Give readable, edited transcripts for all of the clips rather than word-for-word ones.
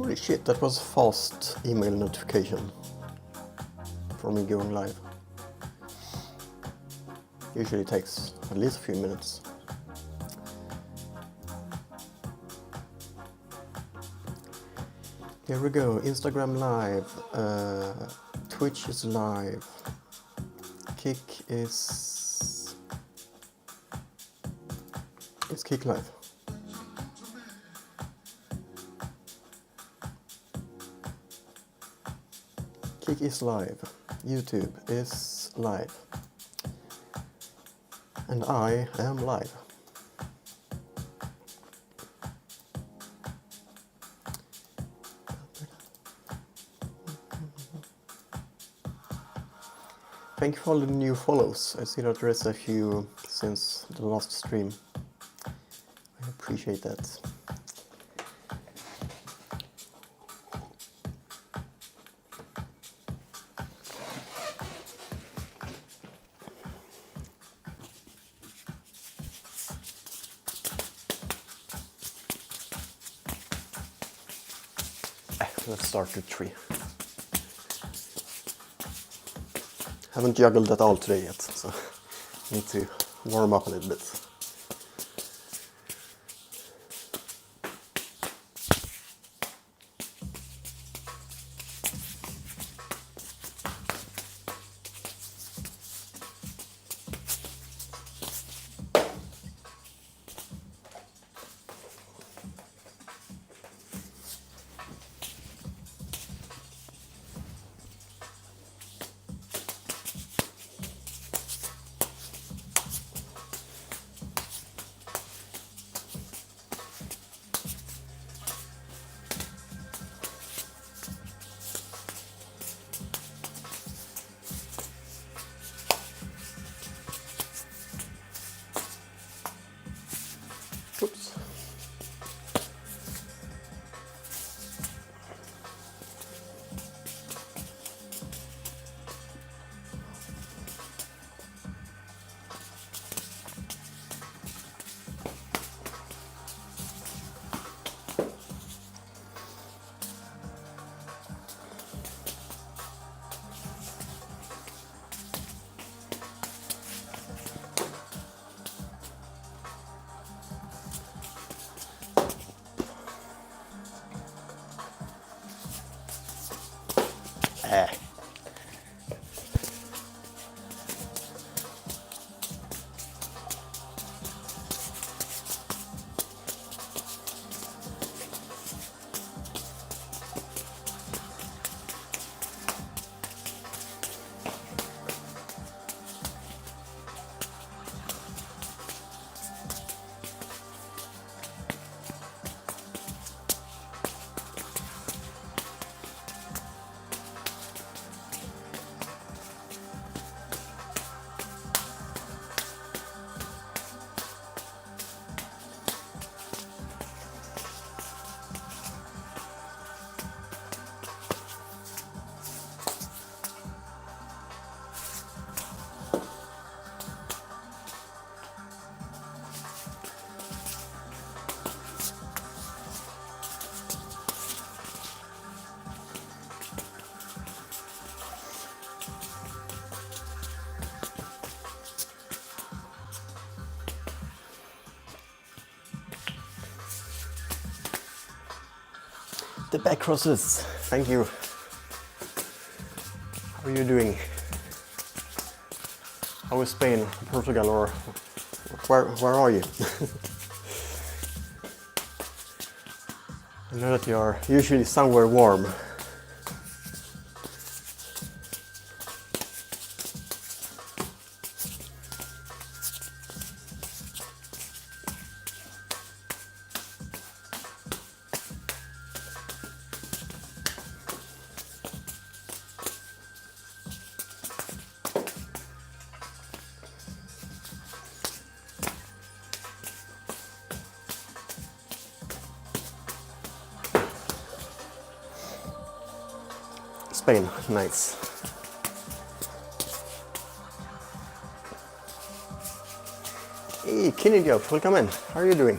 Holy shit, that was a fast email notification for me going live. Usually takes at least a few minutes. Here we go, Instagram live, Twitch is live, Kick is Kick live. Kick is live, YouTube is live, and I am live. Thank you for all the new follows. I see that there is a few since the last stream. I appreciate that. Let's start with 3. Haven't juggled at all today yet, so need to warm up a little bit. Oops. The back crosses, thank you. How are you doing? How is Spain, Portugal, or where are you? I know that you are usually somewhere warm. Spain, nice. Hey, Kenny Joe, welcome in. How are you doing?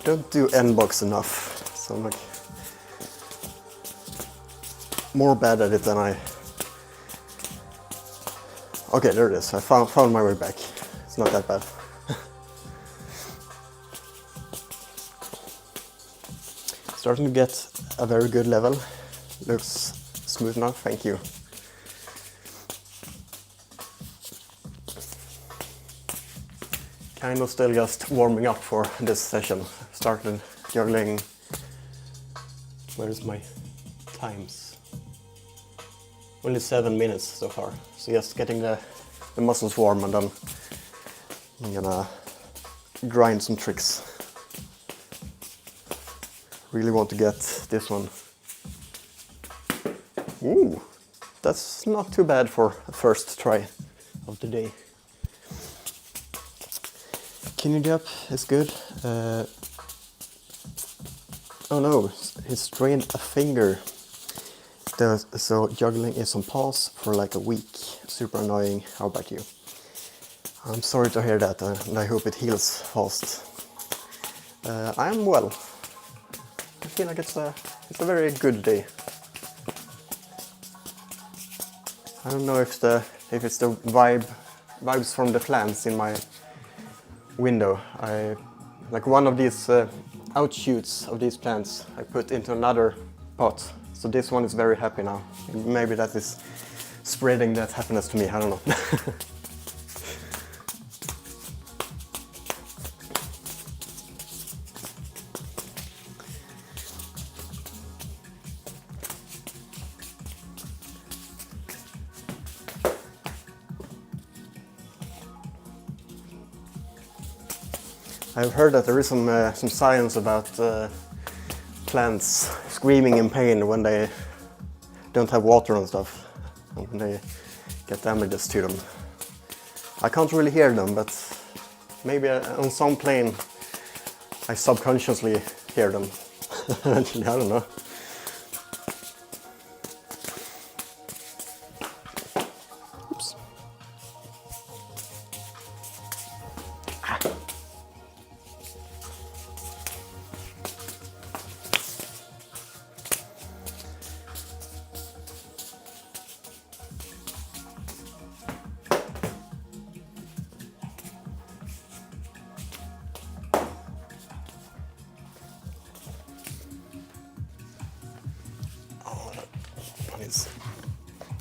don't do N-box enough, so I'm like more bad at it than I... Okay, there it is. I found my way back. It's not that bad. Starting to get a very good level. Looks smooth now, thank you. Kind of still just warming up for this session. Started juggling. Where is my times? Only 7 minutes so far. So just getting the muscles warm, and then I'm gonna grind some tricks. Really want to get this one. Ooh, that's not too bad for a first try of the day. Kidney jump is good. Oh no, he strained a finger. So juggling is on pause for like a week. Super annoying. How about you? I'm sorry to hear that, and I hope it heals fast. I'm well. I feel like it's a very good day. I don't know if it's the vibes from the plants in my window. Like one of these outshoots of these plants I put into another pot. So this one is very happy now. Maybe that is spreading that happiness to me, I don't know. I've heard that there is some science about plants screaming in pain when they don't have water and stuff, and when they get damages to them. I can't really hear them, but maybe on some plane I subconsciously hear them. I don't know. Oops.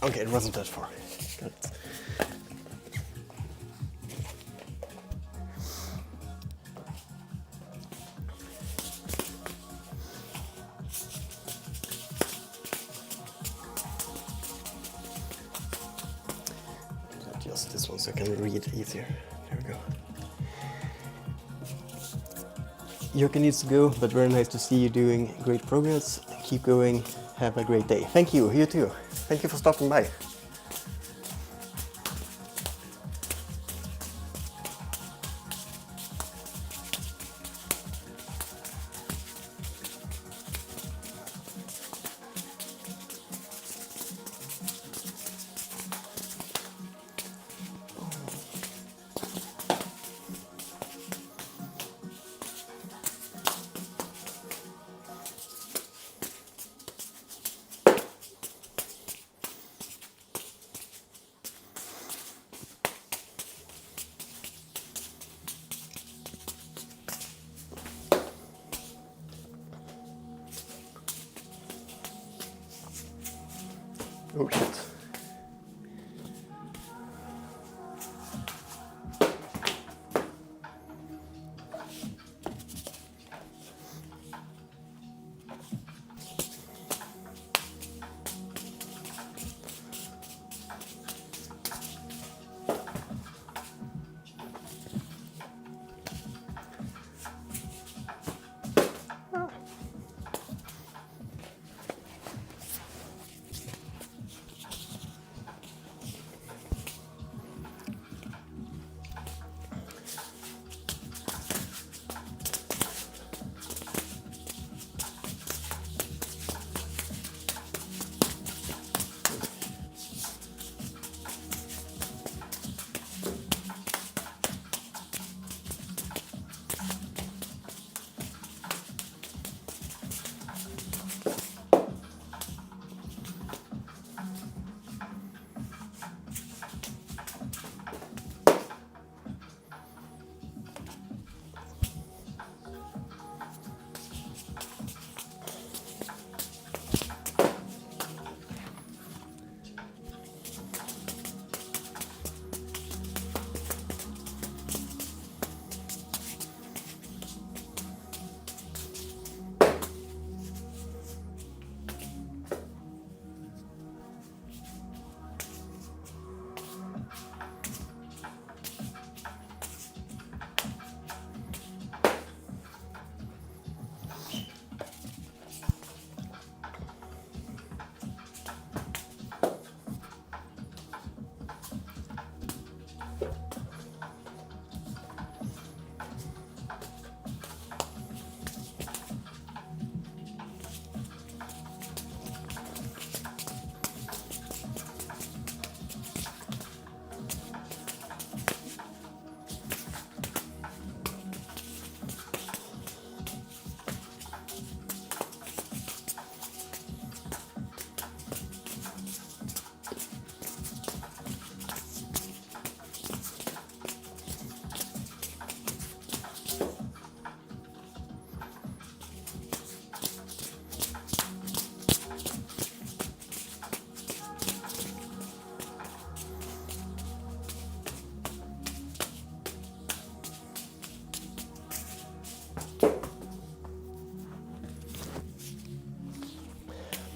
Okay, it wasn't that far. Good. Adjust this one so I can read easier. There we go. Yoka needs to go, but very nice to see you doing great progress. Keep going. Have a great day. Thank you. You too. Thank you for stopping by. Oh shit.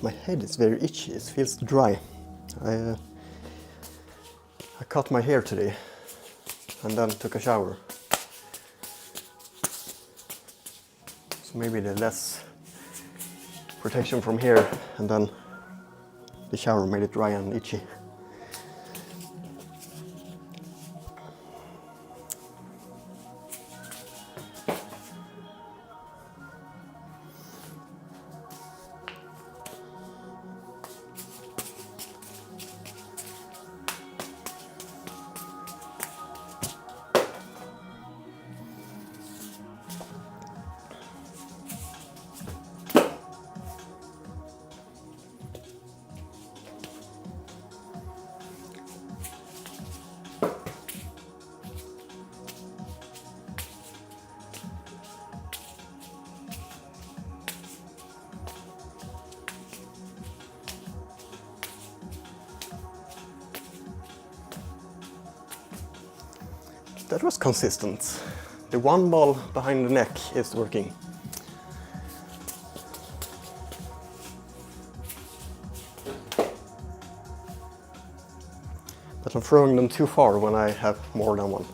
My head is very itchy, it feels dry. I cut my hair today and then took a shower. So maybe the less protection from here and then the shower made it dry and itchy. That was consistent. The one ball behind the neck is working. But I'm throwing them too far when I have more than one.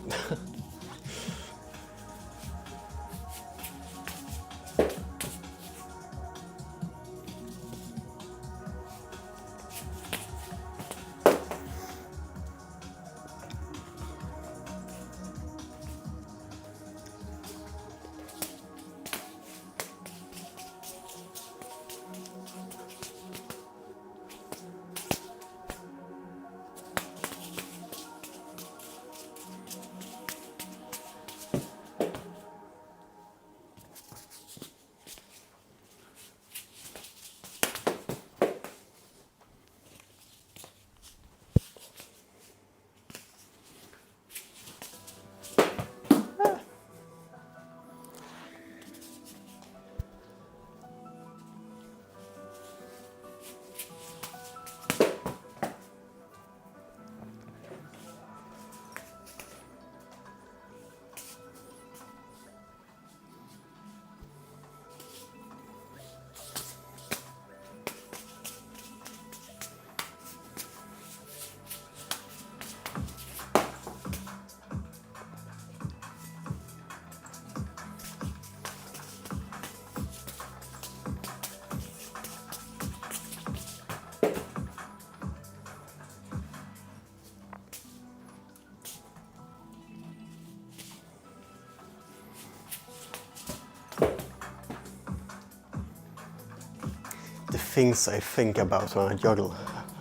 The things I think about when I juggle.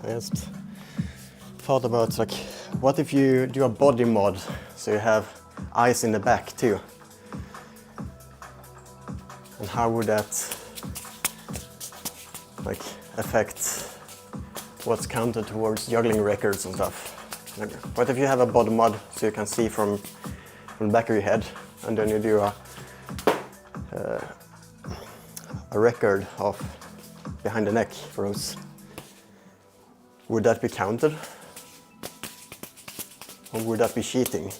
I just thought about, like, what if you do a body mod so you have eyes in the back too? And how would that like affect what's counted towards juggling records and stuff? Like, what if you have a body mod so you can see from the back of your head, and then you do a record of behind the neck throws? Would that be counted? Or would that be cheating?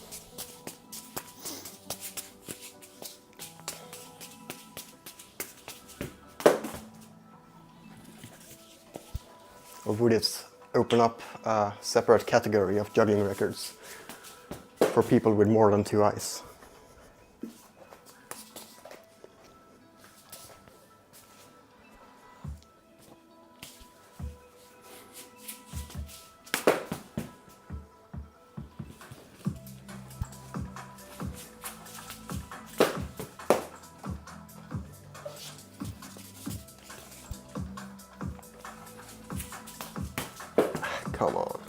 Or would it open up a separate category of juggling records for people with more than 2 eyes? Come on.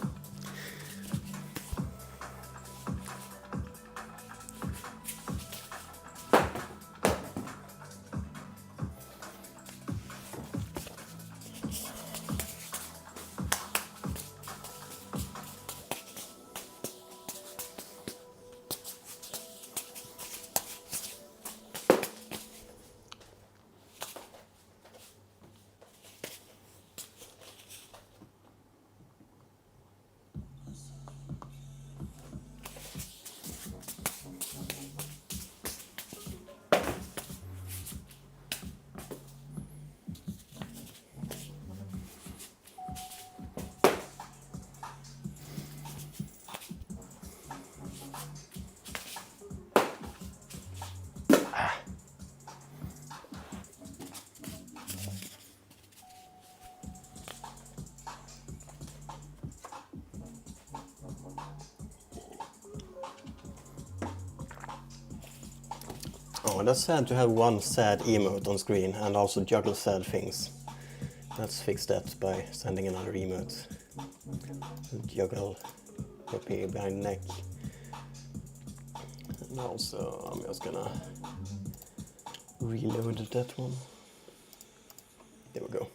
Oh, that's sad to have one sad emote on screen and also juggle sad things. Let's fix that by sending another emote. Juggle copy behind neck. And also I'm just gonna reload that one. There we go.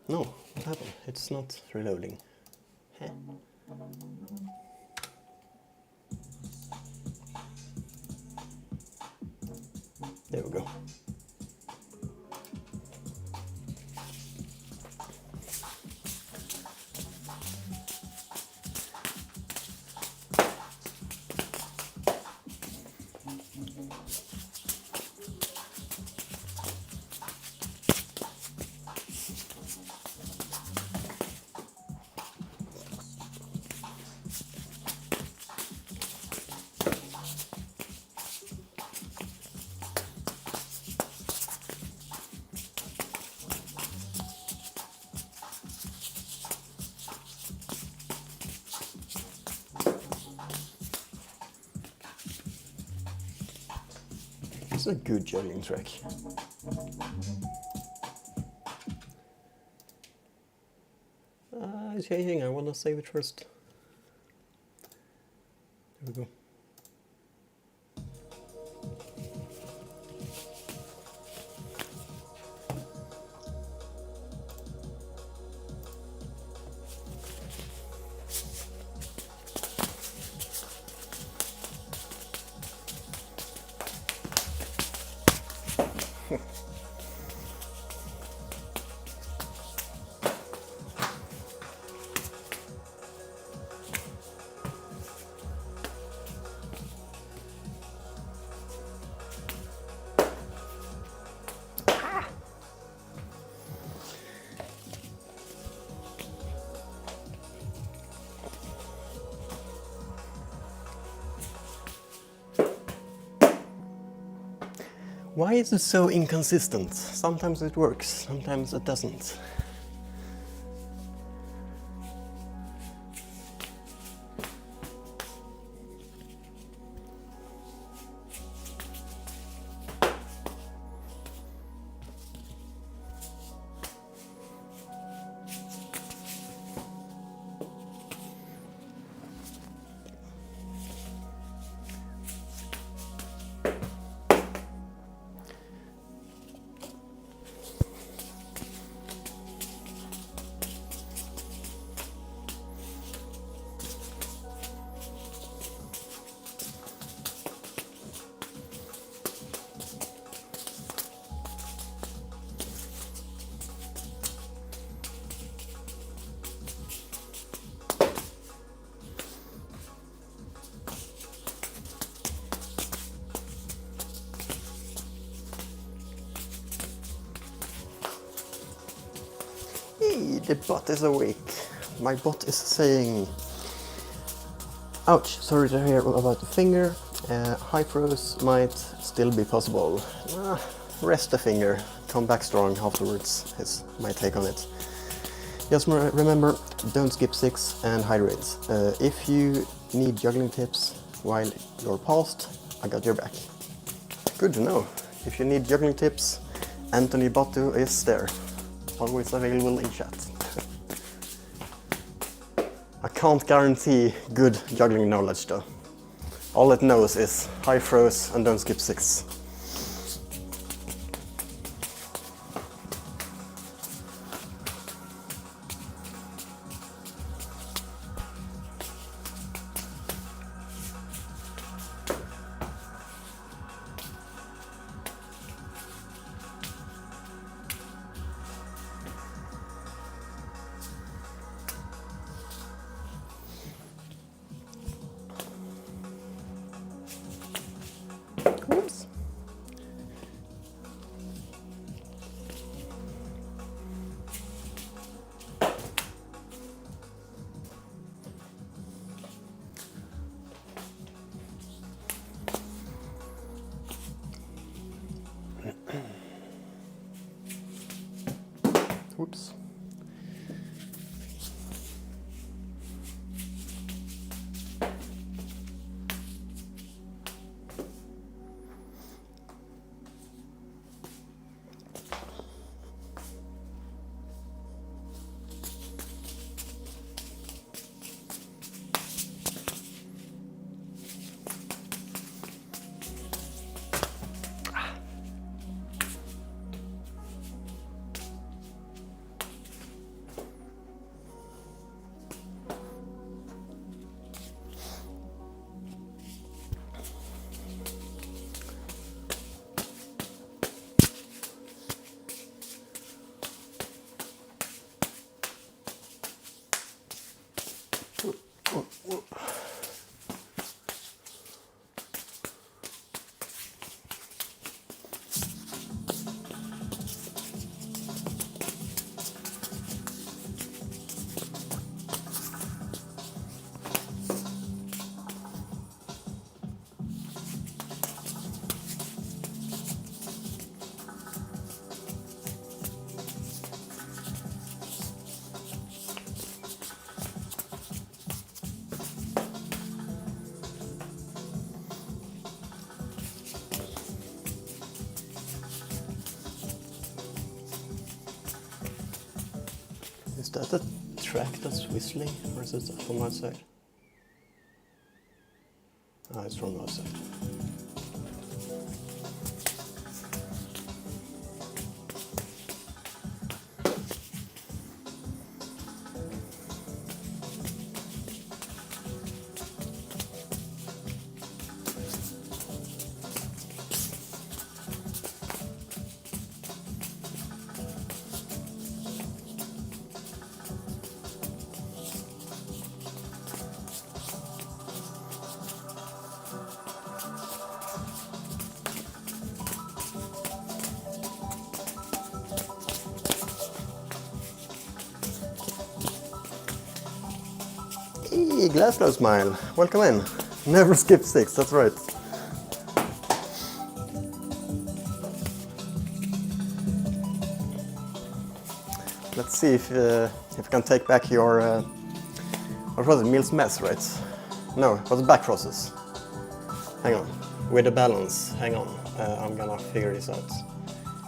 No, what happened? It's not reloading. Heh. There we go. It's a good juggling track. It's changing, I wanna save it first. There we go. Why is it so inconsistent? Sometimes it works, sometimes it doesn't. Hey, the bot is awake. My bot is saying, ouch, sorry to hear about the finger. High throws might still be possible. Rest the finger, come back strong afterwards is my take on it. Just remember, don't skip 6 and hydrate. If you need juggling tips while you're paused, I got your back. Good to know. If you need juggling tips, Anthony Bottu is there. Always available in chat. I can't guarantee good juggling knowledge though. All it knows is high throws and don't skip 6. Oops. Whoops. Is that the track that's whistling, or is it from outside? Ah, it's from outside. Hey, Glasgow Smile, welcome in. Never skip 6, that's right. Let's see if I can take back your, what was it, Meal's Mess, right? No, it was back crosses. Hang on, with the balance, hang on, I'm gonna figure this out.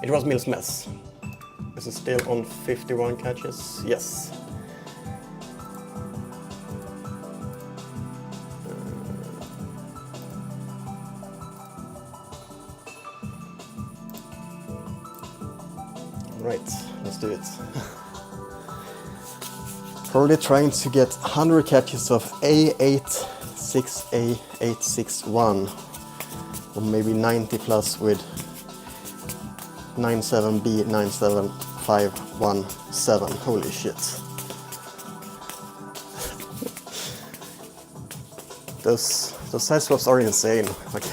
It was Meal's Mess. Is it still on 51 catches? Yes. Right, let's do it. Probably trying to get 100 catches of A86A861, or maybe 90 plus with 97B97517. Holy shit. Those side swaps are insane. Like,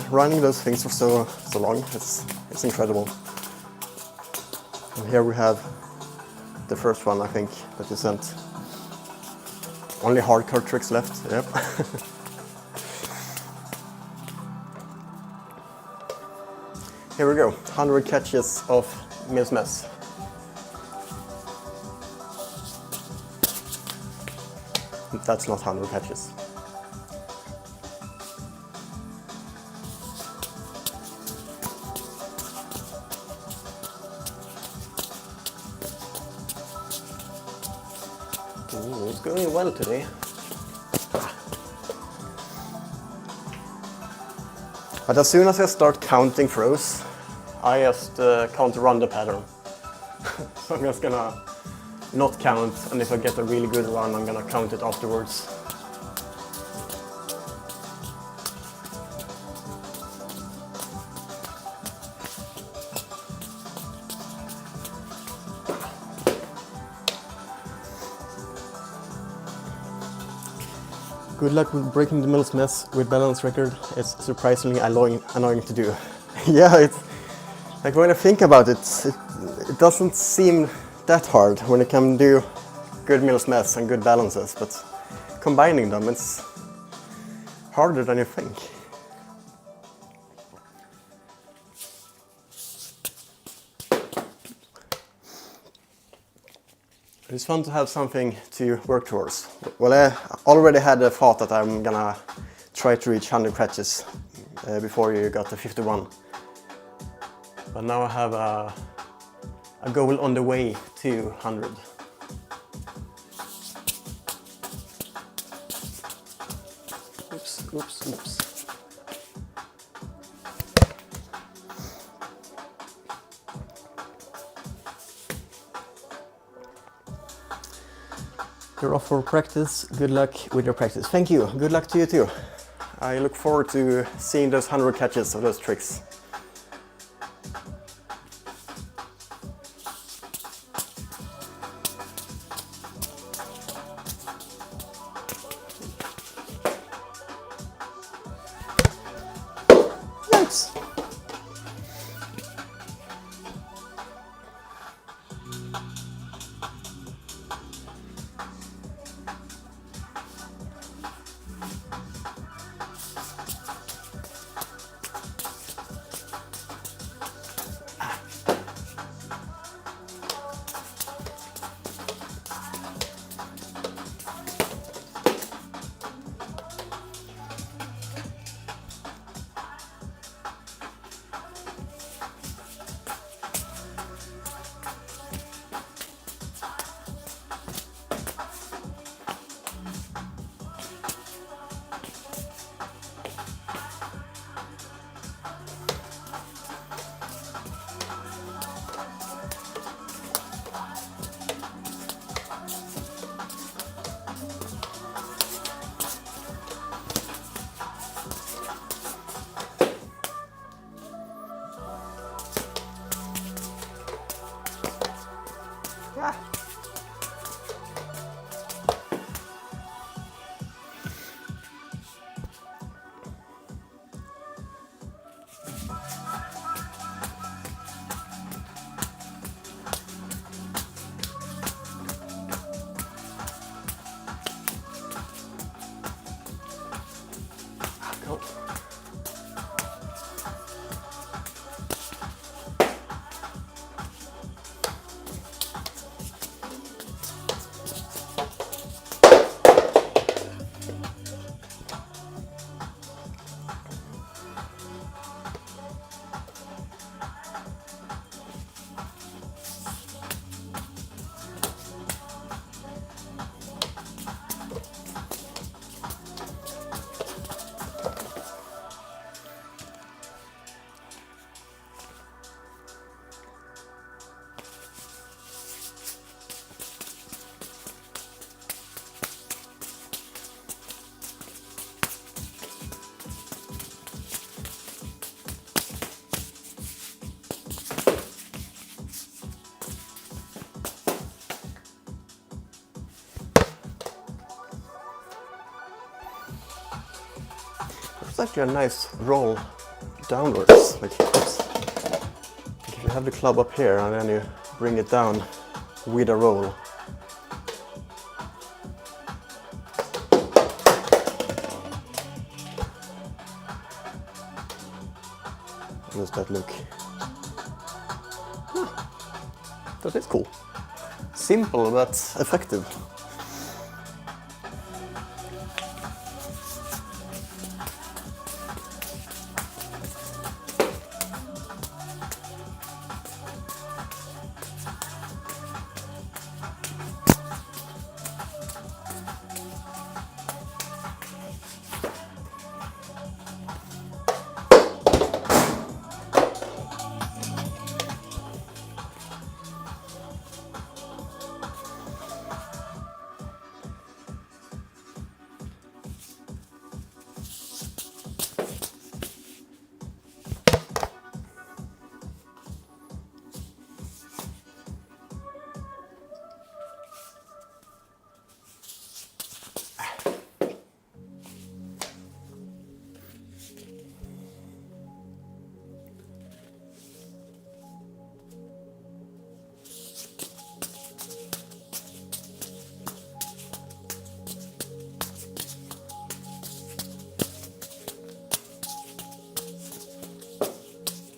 running those things for so long, it's incredible. And here we have the first one, I think, that you sent. Only hardcore tricks left, yep. Here we go, 100 catches of Meal's Mess. That's not 100 catches. Ooh, it's going well today. But as soon as I start counting throws, I just can't run the pattern. So I'm just gonna not count, and if I get a really good run, I'm gonna count it afterwards. Good luck with breaking the Meal's Mess with balance record. It's surprisingly annoying to do. Yeah, it's like when I think about it, it doesn't seem that hard when it can do good Meal's Mess and good balances, but combining them, it's harder than you think. It's fun to have something to work towards. Well, I already had a thought that I'm gonna try to reach 100 catches before you got to 51. But now I have a goal on the way to 100. Oops. You're off for practice. Good luck with your practice. Thank you. Good luck to you too. I look forward to seeing those 100 catches of those tricks. Thanks. Go. It's actually a nice roll downwards. Like if you have the club up here and then you bring it down with a roll. How does that look? That is cool. Simple but effective.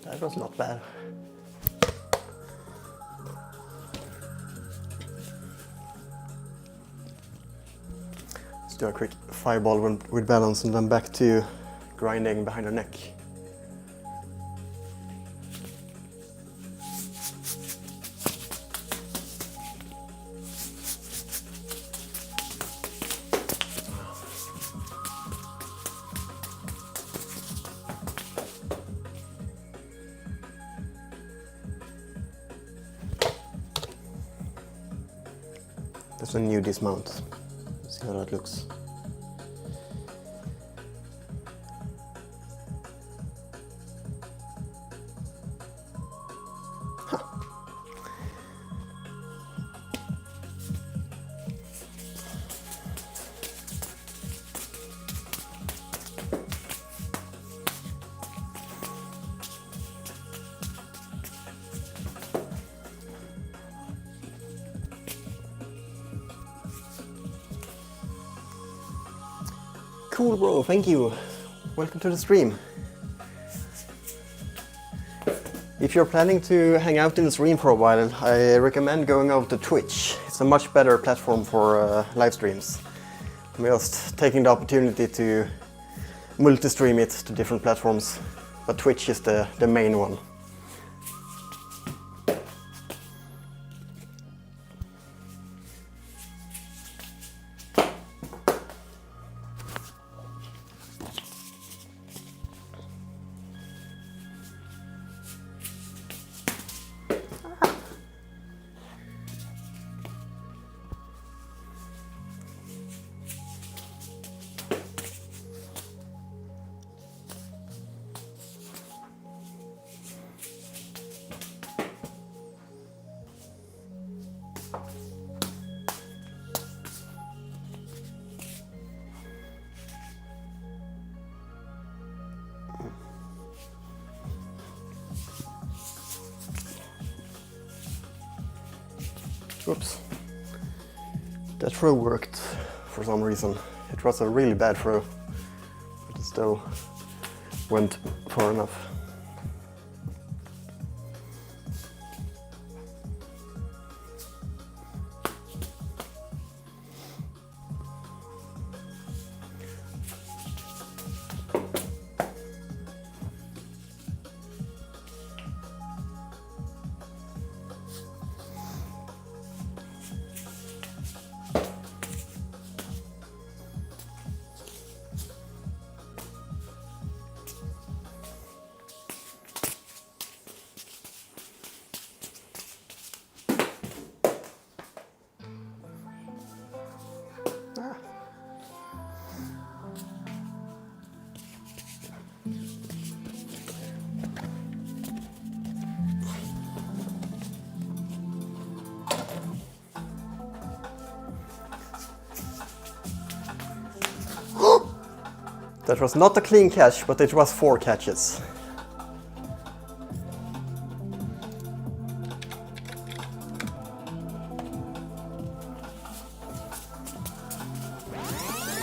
That was not bad. Let's do a quick fireball with balance and then back to grinding behind her neck. That's a new dismount. Let's see how that looks. Cool, bro, thank you. Welcome to the stream. If you're planning to hang out in the stream for a while, I recommend going over to Twitch. It's a much better platform for live streams. I'm just taking the opportunity to multi-stream it to different platforms, but Twitch is the main one. Oops. That throw worked for some reason. It was a really bad throw, but it still went far enough. That was not a clean catch, but it was 4 catches.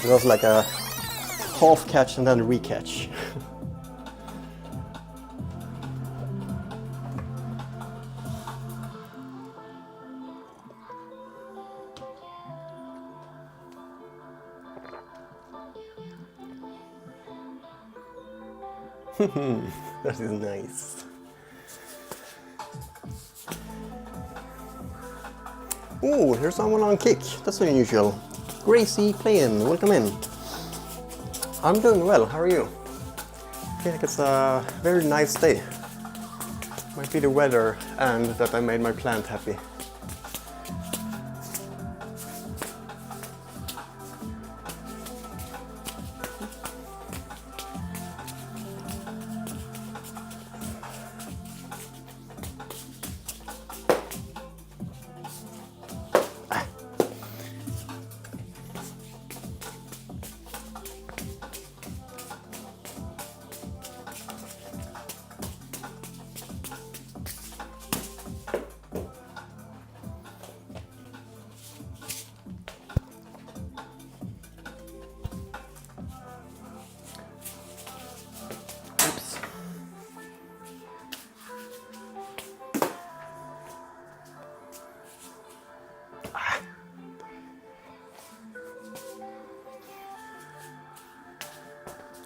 It was like a half catch and then a re-catch. That is nice. Oh, here's someone on kick. That's unusual. Gracie playing, welcome in. I'm doing well, how are you? I feel like it's a very nice day. Might be the weather and that I made my plant happy.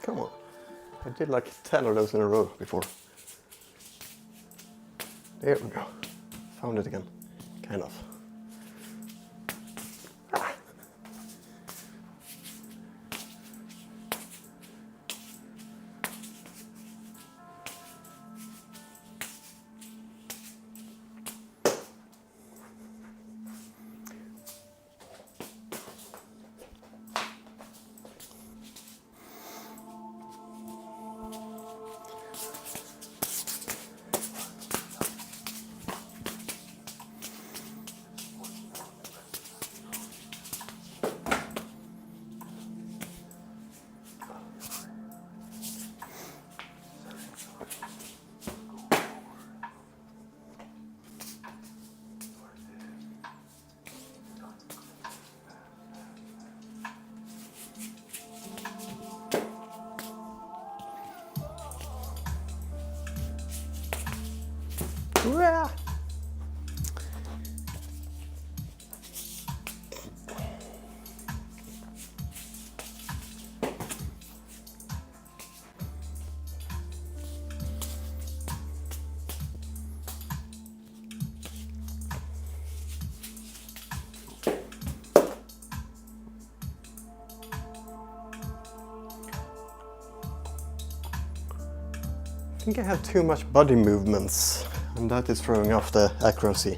Come on. I did like 10 of those in a row before. There we go. Found it again. Kind of. Ah. Hurrah! I think I have too much body movements, and that is throwing off the accuracy.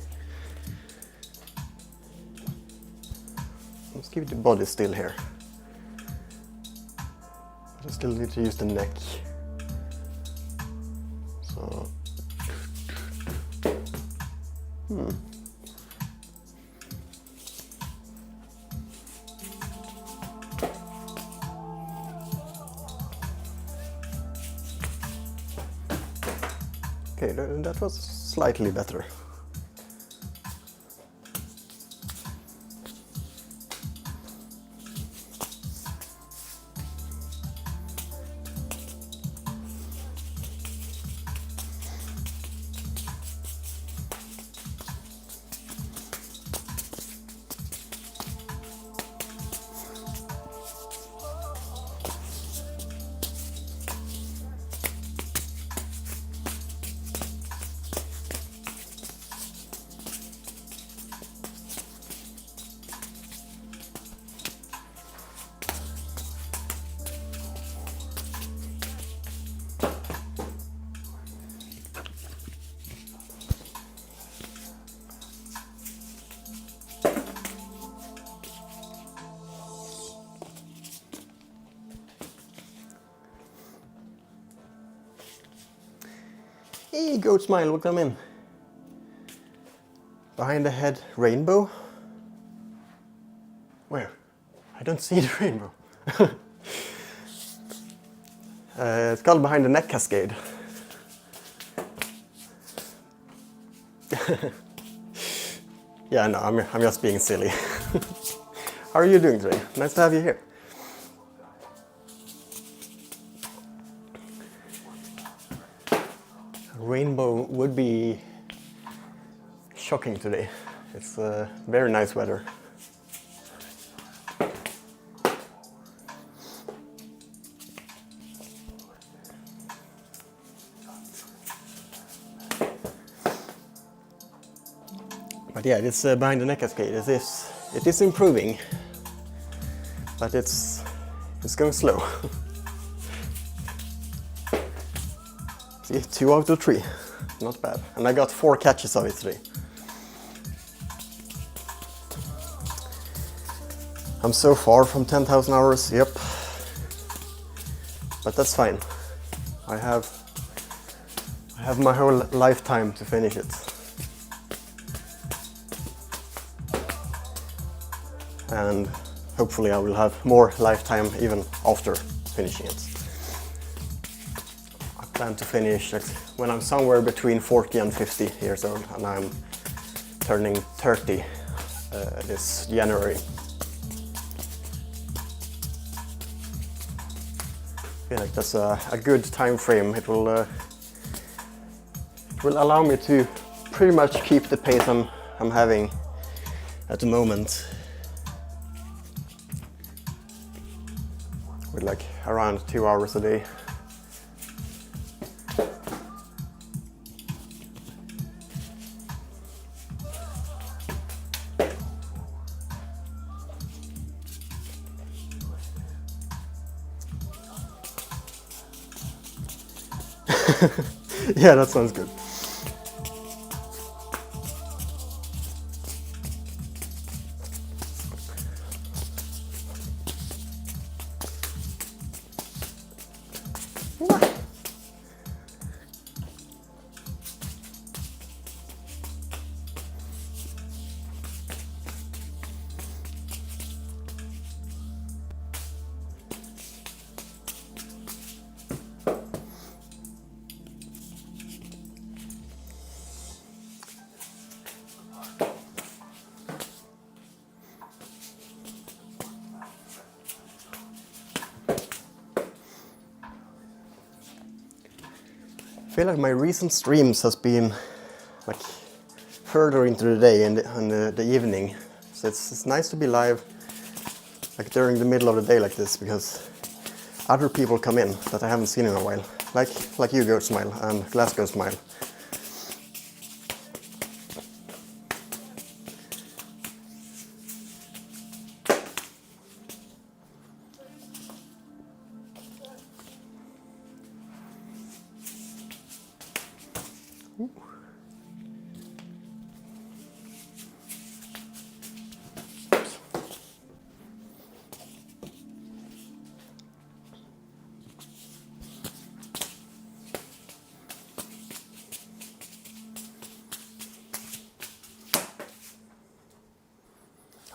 Let's keep the body still here. I still need to use the neck. So, Okay, that was slightly better. Hey, goat smile, welcome in. Behind the head, rainbow. Where? I don't see the rainbow. It's called behind the neck cascade. Yeah, no, I'm just being silly. How are you doing today? Nice to have you here. Rainbow would be shocking today. It's very nice weather. But yeah, this behind the neck cascade, it is improving, but it's going slow. See, 2 out of 3, not bad. And I got 4 catches of it today. I'm so far from 10,000 hours, yep. But that's fine. I have my whole lifetime to finish it. And hopefully I will have more lifetime even after finishing it. I plan to finish it when I'm somewhere between 40 and 50 years old, and I'm turning 30 this January. I feel like that's a good time frame. It will allow me to pretty much keep the pace I'm having at the moment, with like around 2 hours a day. Yeah, that sounds good. I feel like my recent streams has been like further into the day and the evening, so it's nice to be live like during the middle of the day like this, because other people come in that I haven't seen in a while, like you, Goat Smile, and Glasgow Smile.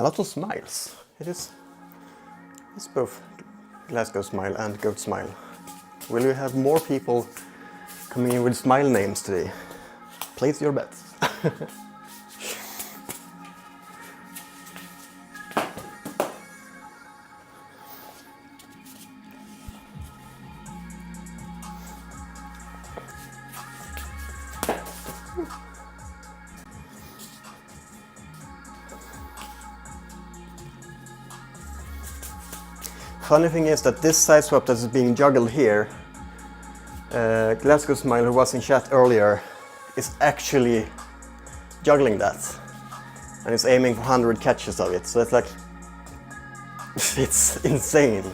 A lot of smiles. It's both Glasgow Smile and Goat Smile. Will we have more people Coming in with smile names today. Place your bets. Funny thing is that this side swap that is being juggled here, Glasgow Smile, who was in chat earlier, is actually juggling that. And is aiming for 100 catches of it, so it's like, it's insane.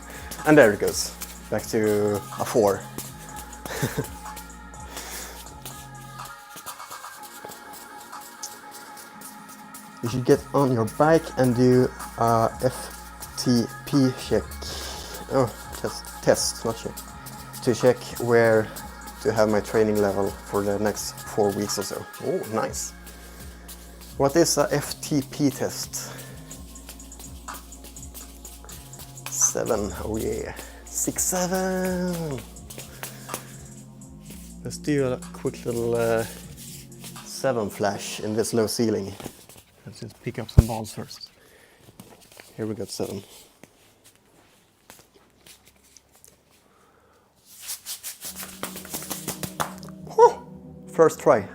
And there it goes, back to a 4. You should get on your bike and do a FTP check. Oh, test, not check. To check where to have my training level for the next 4 weeks or so. Oh, nice. What is a FTP test? 7, oh yeah. 6, 7. Let's do a quick little 7 flash in this low ceiling. Let's just pick up some balls first. Here we got 7. Oh, first try.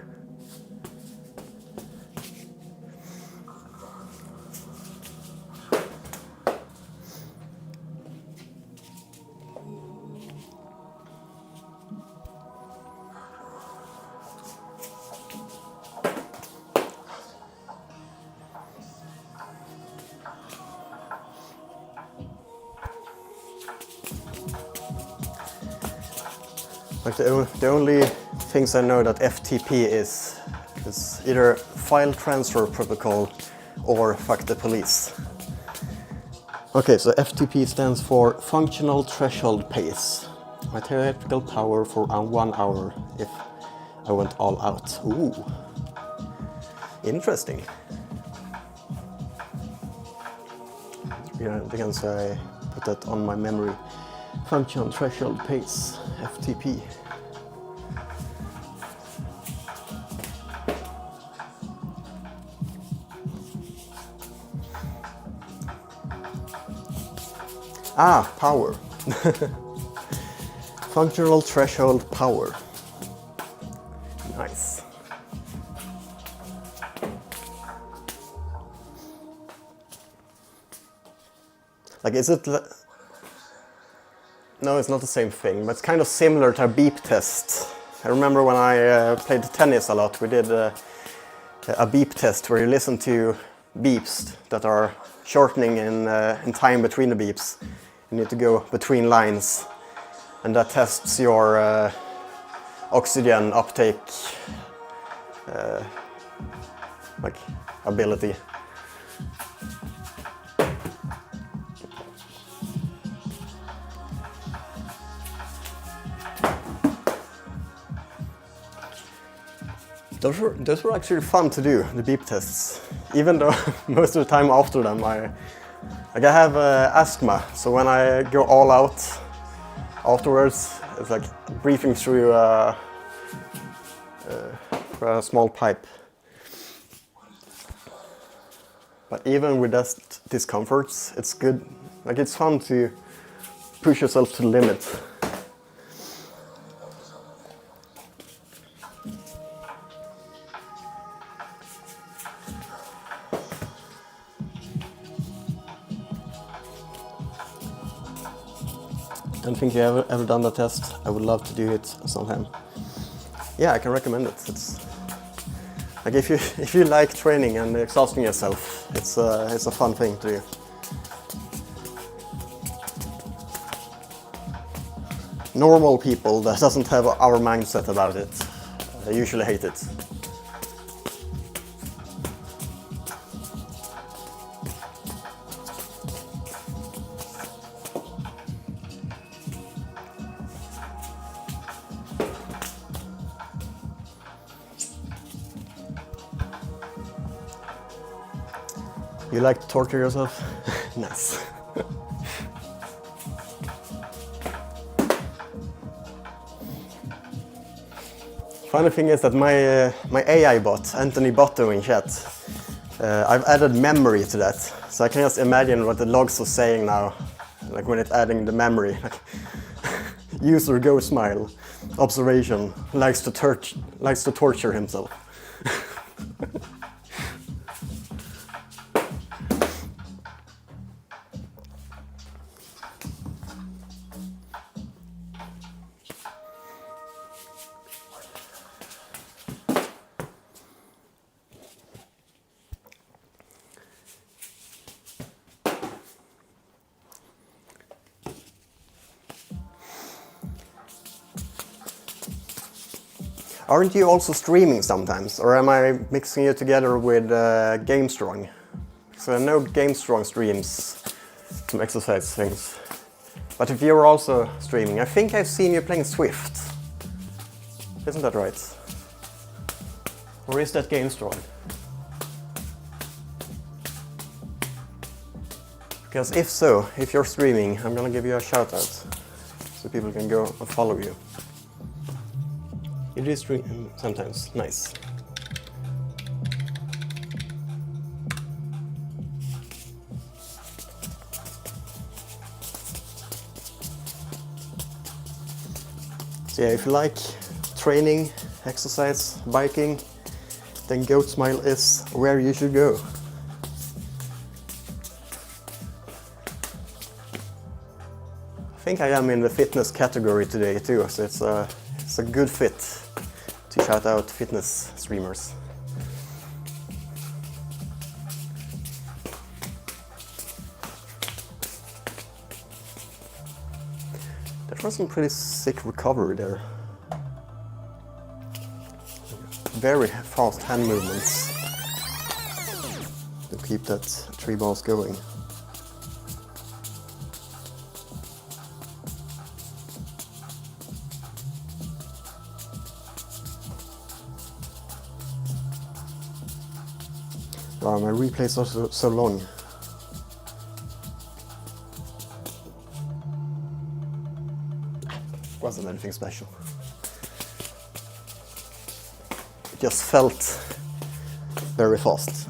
Like the only things I know that FTP is either file transfer protocol or fuck the police. Okay, so FTP stands for functional threshold pace. My theoretical power for 1 hour if I went all out. Ooh, interesting. Yeah, again, so I put that on my memory. Functional threshold pace, FTP. Ah, power. Functional threshold power. Nice. Like, is it... No, it's not the same thing, but it's kind of similar to a beep test. I remember when I played tennis a lot, we did a beep test where you listen to beeps that are shortening in time between the beeps. You need to go between lines, and that tests your oxygen uptake like ability. Those were actually fun to do, the beep tests. Even though most of the time after them I have asthma, so when I go all out afterwards, it's like breathing through a small pipe. But even with that discomforts, it's good. Like, it's fun to push yourself to the limit. Don't think you ever done the test. I would love to do it sometime. Yeah, I can recommend it. It's like, if you like training and exhausting yourself, it's a fun thing to do. Normal people that doesn't have our mindset about it, they usually hate it. You like to torture yourself? Nice. Funny thing is that my AI bot, Anthony Botto in chat, I've added memory to that, so I can just imagine what the logs are saying now, like when it's adding the memory. Like, user go smile, observation, likes to torture himself. Aren't you also streaming sometimes, or am I mixing you together with GameStrong? So I know GameStrong streams some exercise things. But if you're also streaming, I think I've seen you playing Swift. Isn't that right? Or is that GameStrong? Because if so, if you're streaming, I'm gonna give you a shout out so people can go and follow you. You do stream sometimes, nice. So yeah, if you like training, exercise, biking, then Goat Smile is where you should go. I think I am in the fitness category today too, so it's a good fit to shout out fitness streamers. That was some pretty sick recovery there. Very fast hand movements to keep that 3 balls going. Wow, my replays are so long. Wasn't anything special. It just felt very fast.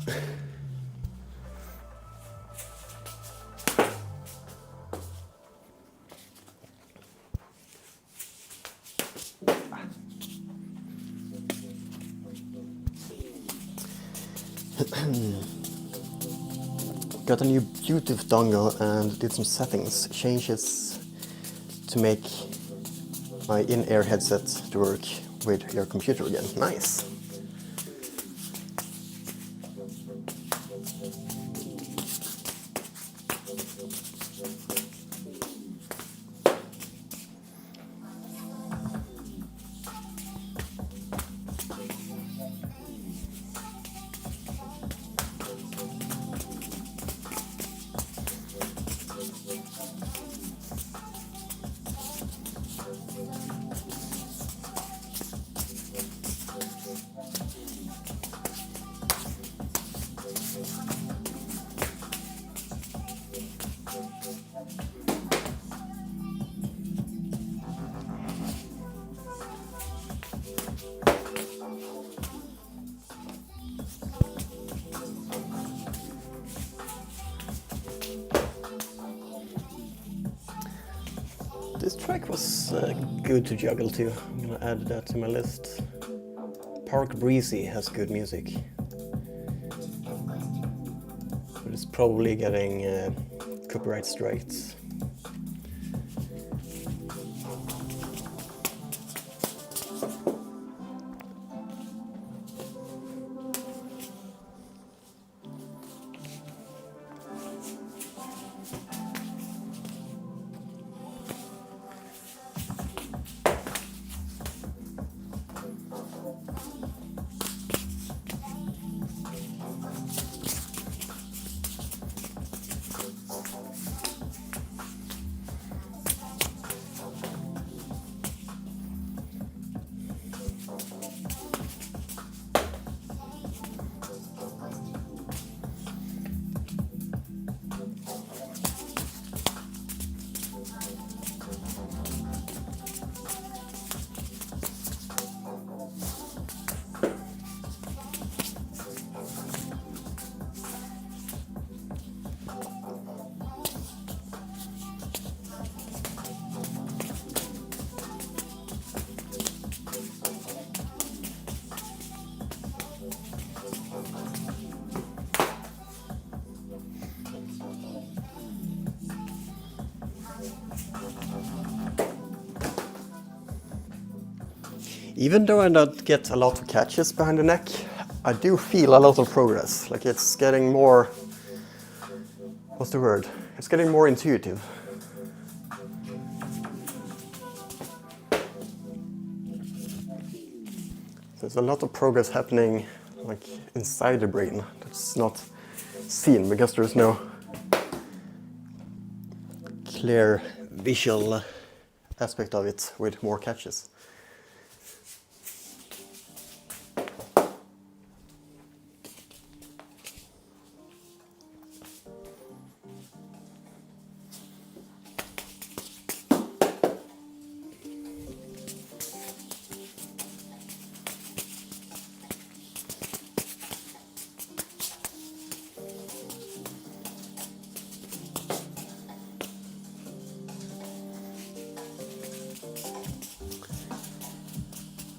Got a new Bluetooth dongle and did some settings, changes to make my in-ear headset to work with your computer again. Nice! This track was good to juggle to. I'm gonna add that to my list. Park Breezy has good music. But it's probably getting copyright strikes. Even though I don't get a lot of catches behind the neck, I do feel a lot of progress. Like it's getting more, what's the word? It's getting more intuitive. There's a lot of progress happening like inside the brain that's not seen because there's no clear visual aspect of it with more catches.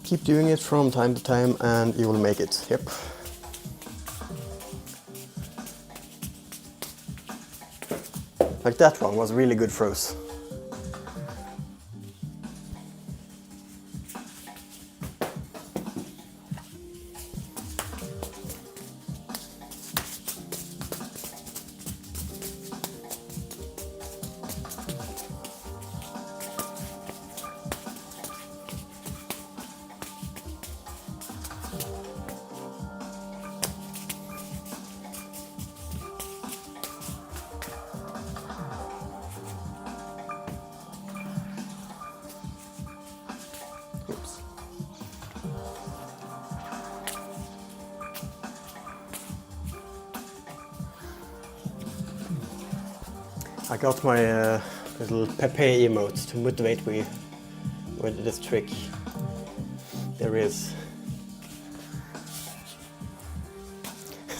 Keep doing it from time to time and you will make it. Yep. Like that one was really good throws. I got my little Pepe emote to motivate me with this trick. There is.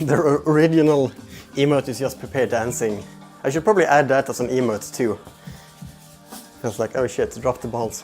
The original emote is just Pepe dancing. I should probably add that as an emote too. I was like, oh shit, drop the balls.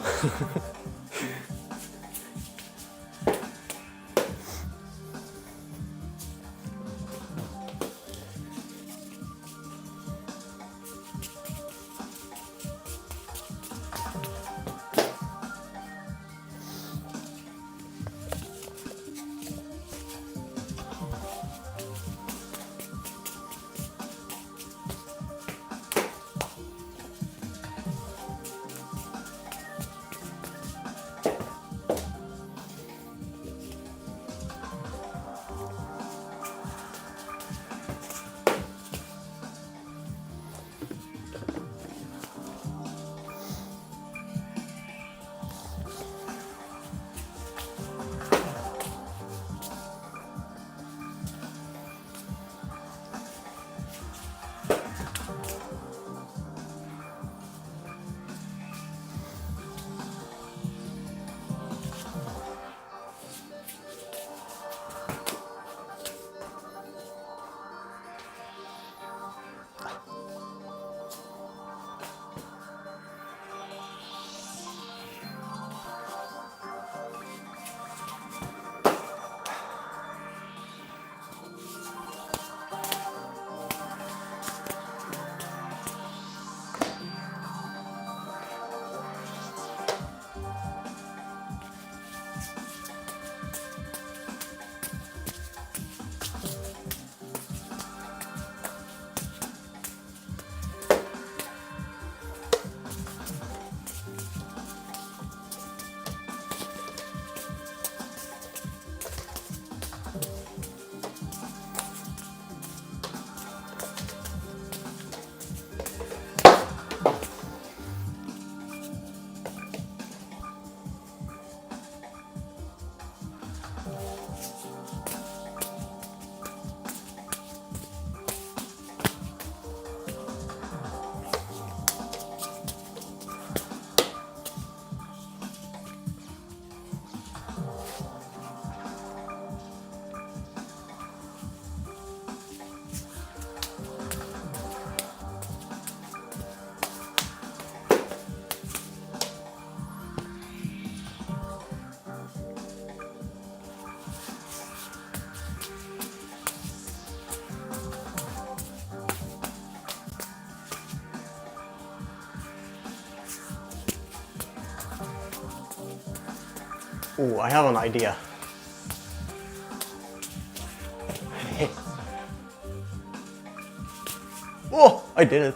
Oh, I have an idea. Oh, I did it.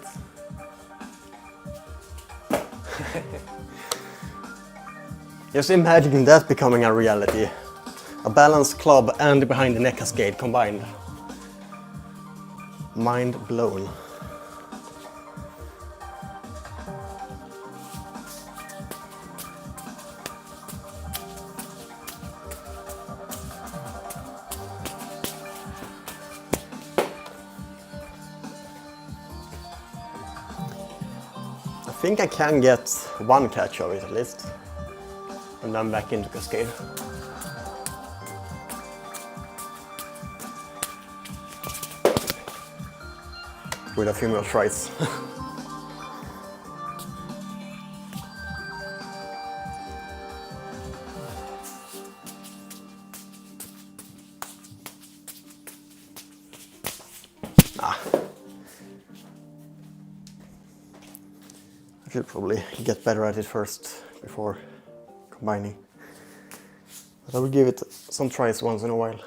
Just imagine that becoming a reality. A balanced club and behind the neck cascade combined. Mind blown. I think I can get one catch of it at least. And then back into cascade. With a few more tries. I should probably get better at it first before combining. But I will give it some tries once in a while.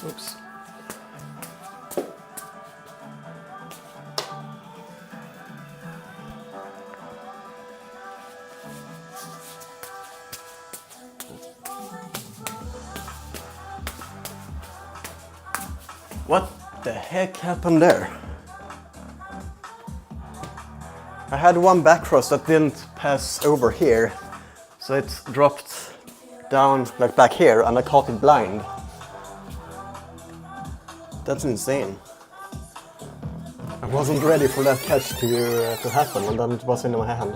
Oops. What the heck happened there? I had one back cross that didn't pass over here, so it dropped down like back here and I caught it blind. That's insane. I wasn't ready for that catch to happen, and then it was in my hand.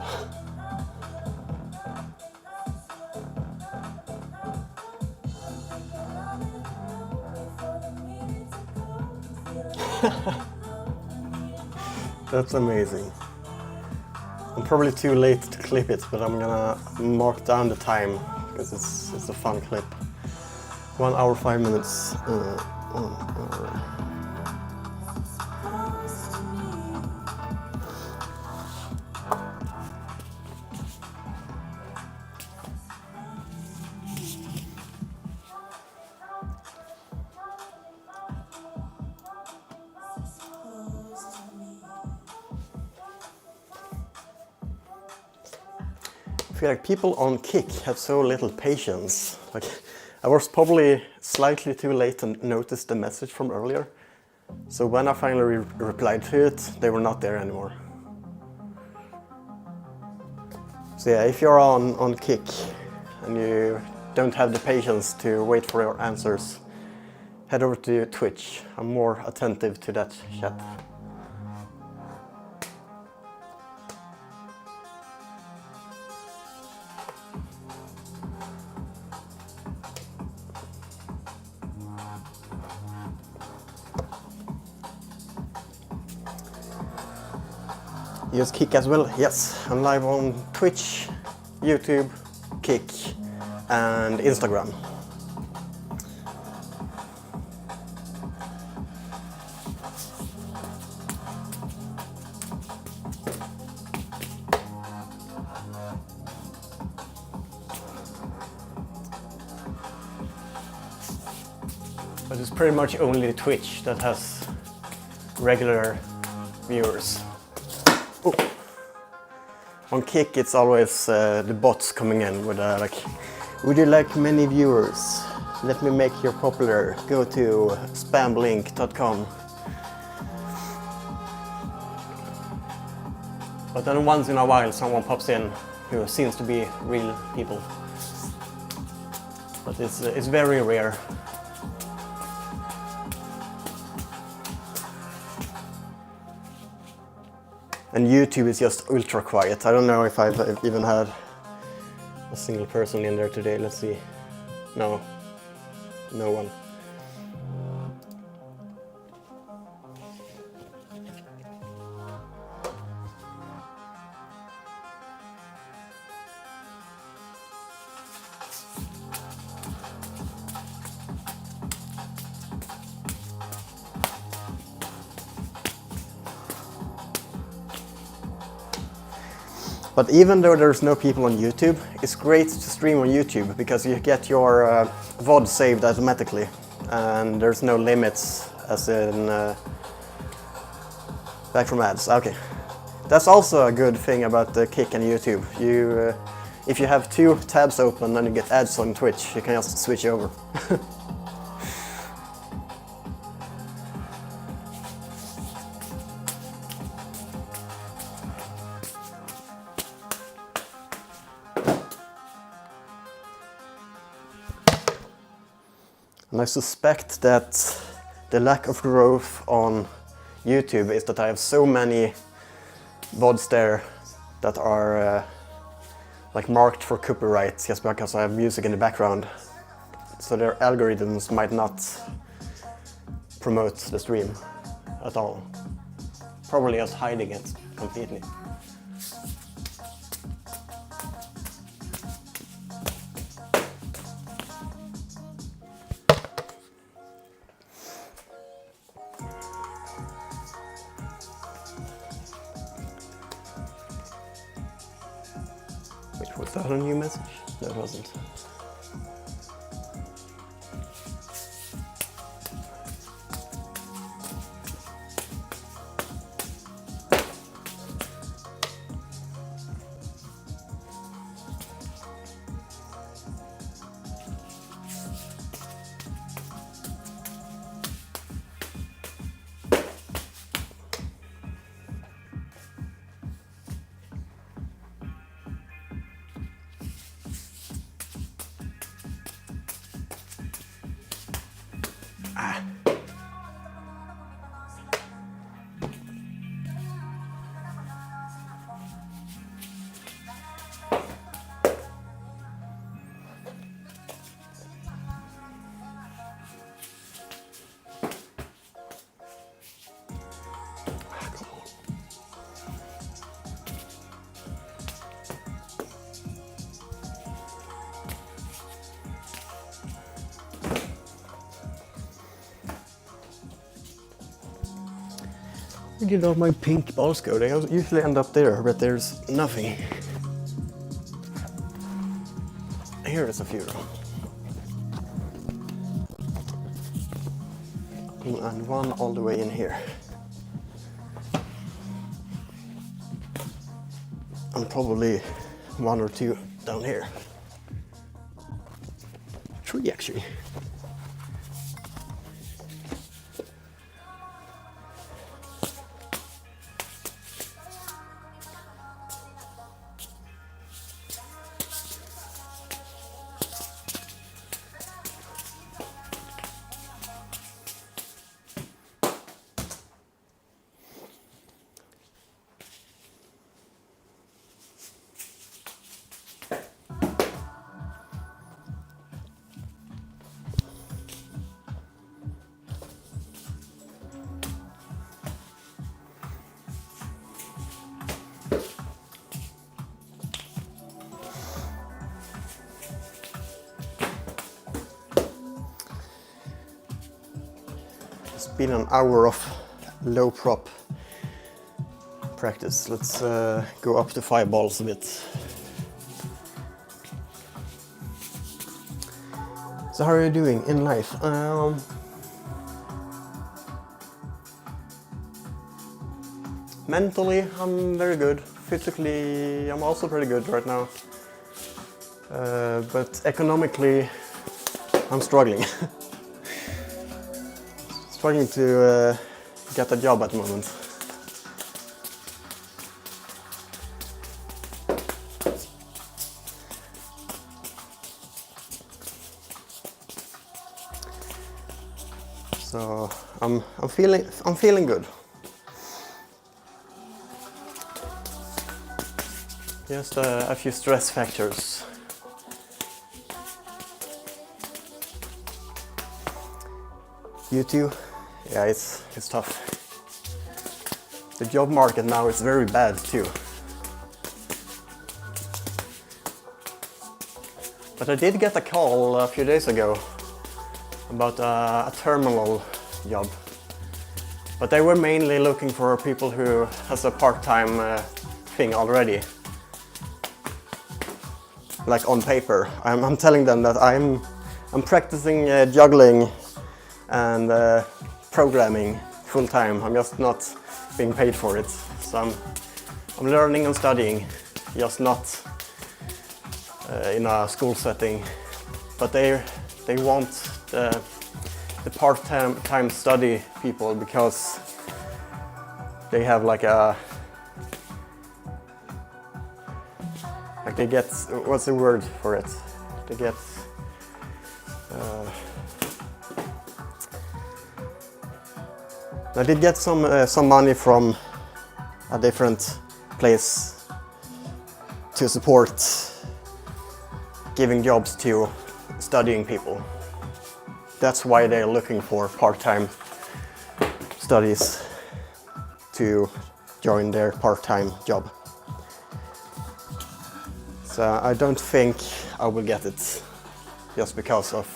That's amazing. I'm probably too late to clip it, but I'm gonna mark down the time because it's a fun clip. 1 hour 5 minutes. 1 hour. I feel like people on Kick have so little patience. Like, I was probably slightly too late to notice the message from earlier. So when I finally replied to it, they were not there anymore. So yeah, if you're on Kick and you don't have the patience to wait for your answers, head over to Twitch. I'm more attentive to that chat. Use Kick as well? Yes, I'm live on Twitch, YouTube, Kick, and Instagram. But it's pretty much only Twitch that has regular viewers. Oh. On Kick, it's always the bots coming in with like, would you like many viewers? Let me make you popular. Go to spamlink.com. But then once in a while someone pops in who seems to be real people. But it's very rare. And YouTube is just ultra quiet. I don't know if I've even had a single person in there today. Let's see. No. No one. But even though there's no people on YouTube, it's great to stream on YouTube because you get your VOD saved automatically and there's no limits as in back from ads. Okay, that's also a good thing about the Kick and YouTube. You, if you have two tabs open and you get ads on Twitch, you can just switch over. And I suspect that the lack of growth on YouTube is that I have so many VODs there that are like marked for copyright just because I have music in the background. So their algorithms might not promote the stream at all. Probably just hiding it completely. Was that a new message? No, it wasn't. Where did all my pink balls go? They usually end up there, but there's nothing. Here is a few. And one all the way in here. And probably one or two down here. 3 actually. been an hour of low prop practice. Let's go up to 5 balls a bit. So how are you doing in life? Mentally, I'm very good. Physically, I'm also pretty good right now. But economically, I'm struggling. Struggling to get a job at the moment. So I'm feeling good. Just a few stress factors. You too? Yeah, it's tough. The job market now is very bad too. But I did get a call a few days ago about a terminal job. But they were mainly looking for people who has a part-time thing already. Like on paper. I'm telling them that I'm practicing juggling and programming full-time. I'm just not being paid for it. So I'm learning and studying, just not in a school setting. But they want the part-time study people because they have like they get, what's the word for it? They get I did get some money from a different place to support giving jobs to studying people. That's why they're looking for part-time studies to join their part-time job. So I don't think I will get it just because of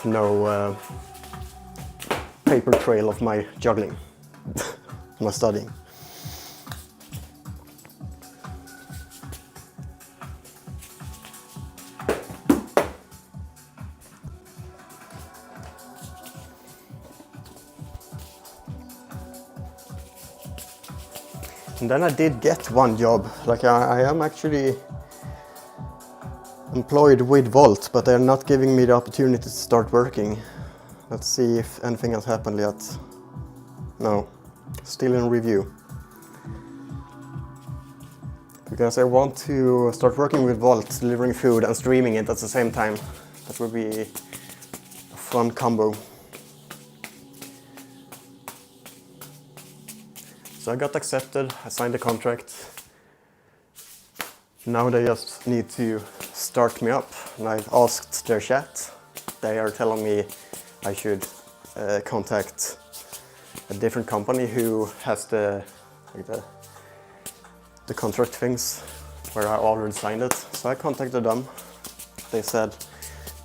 no paper trail of my juggling, my studying. And then I did get one job, like I am actually employed with Volt, but they're not giving me the opportunity to start working. Let's see if anything has happened yet. No, still in review. Because I want to start working with Volt, delivering food and streaming it at the same time. That would be a fun combo. So I got accepted, I signed the contract. Now they just need to start me up, and I've asked their chat. They are telling me I should contact a different company who has the contract things where I already signed it. So I contacted them. They said,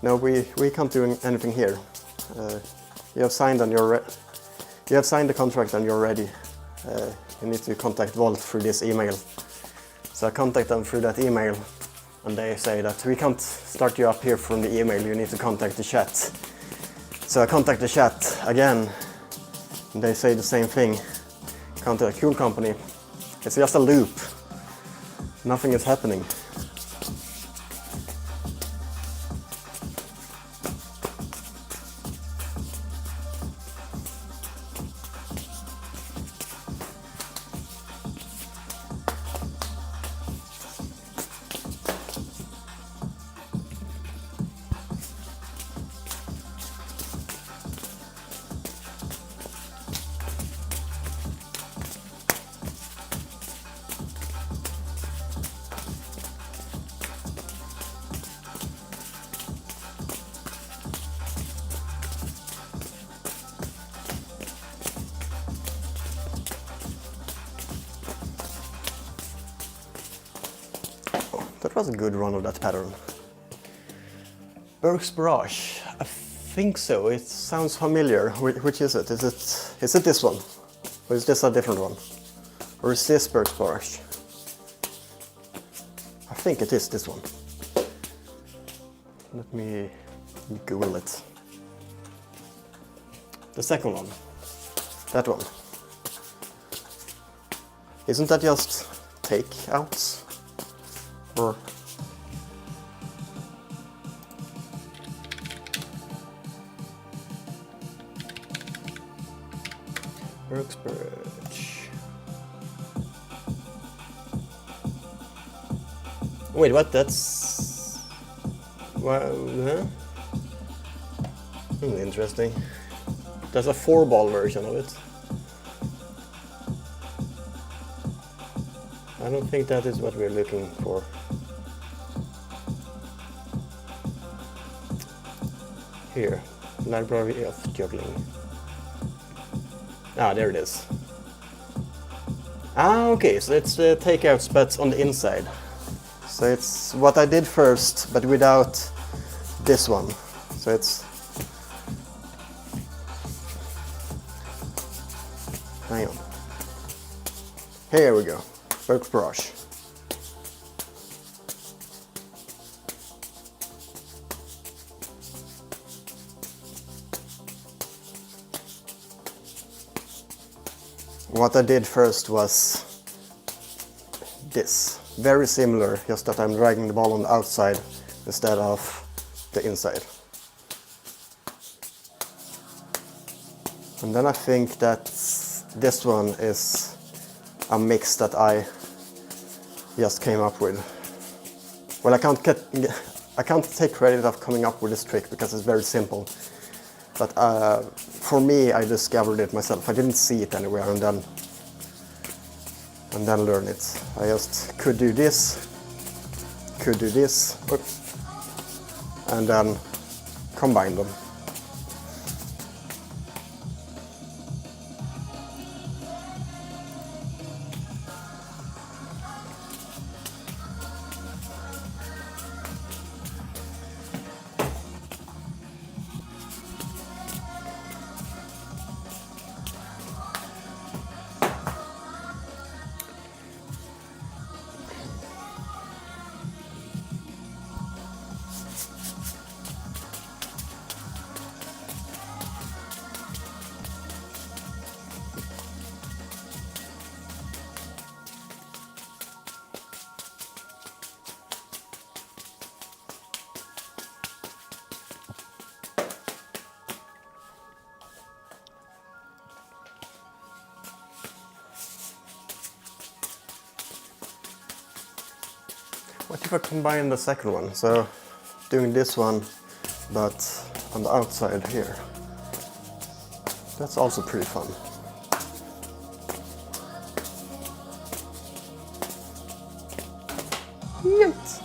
no, we can't do anything here. You have signed the contract and you're ready. You need to contact Volt through this email. So I contact them through that email, and they say that we can't start you up here from the email, you need to contact the chat. So I contact the chat again, and they say the same thing. Contact a cool company. It's just a loop. Nothing is happening. That was a good run of that pattern. Burke's Barrage. I think so. It sounds familiar. Which is it? Is it this one? Or is this a different one? Or is this Burke's brush? I think it is this one. Let me Google it. The second one. That one. Isn't that just takeouts? Or... Burke's brush. Wait, what? That's... Well, huh? Interesting. There's a 4-ball version of it. I don't think that is what we're looking for. Here, Library of Juggling. Ah, there it is. Ah, okay, so it's the takeouts but on the inside. So it's what I did first, but without this one. So it's... Hang on. Here we go. Burke's brush. What I did first was this. Very similar, just that I'm dragging the ball on the outside instead of the inside. And then I think that this one is a mix that I just came up with. Well, I can't take credit of coming up with this trick because it's very simple. But for me, I discovered it myself. I didn't see it anywhere and then learn it. I just could do this, and then combine them. What if I combine the second one? So doing this one, but on the outside here. That's also pretty fun. Yes.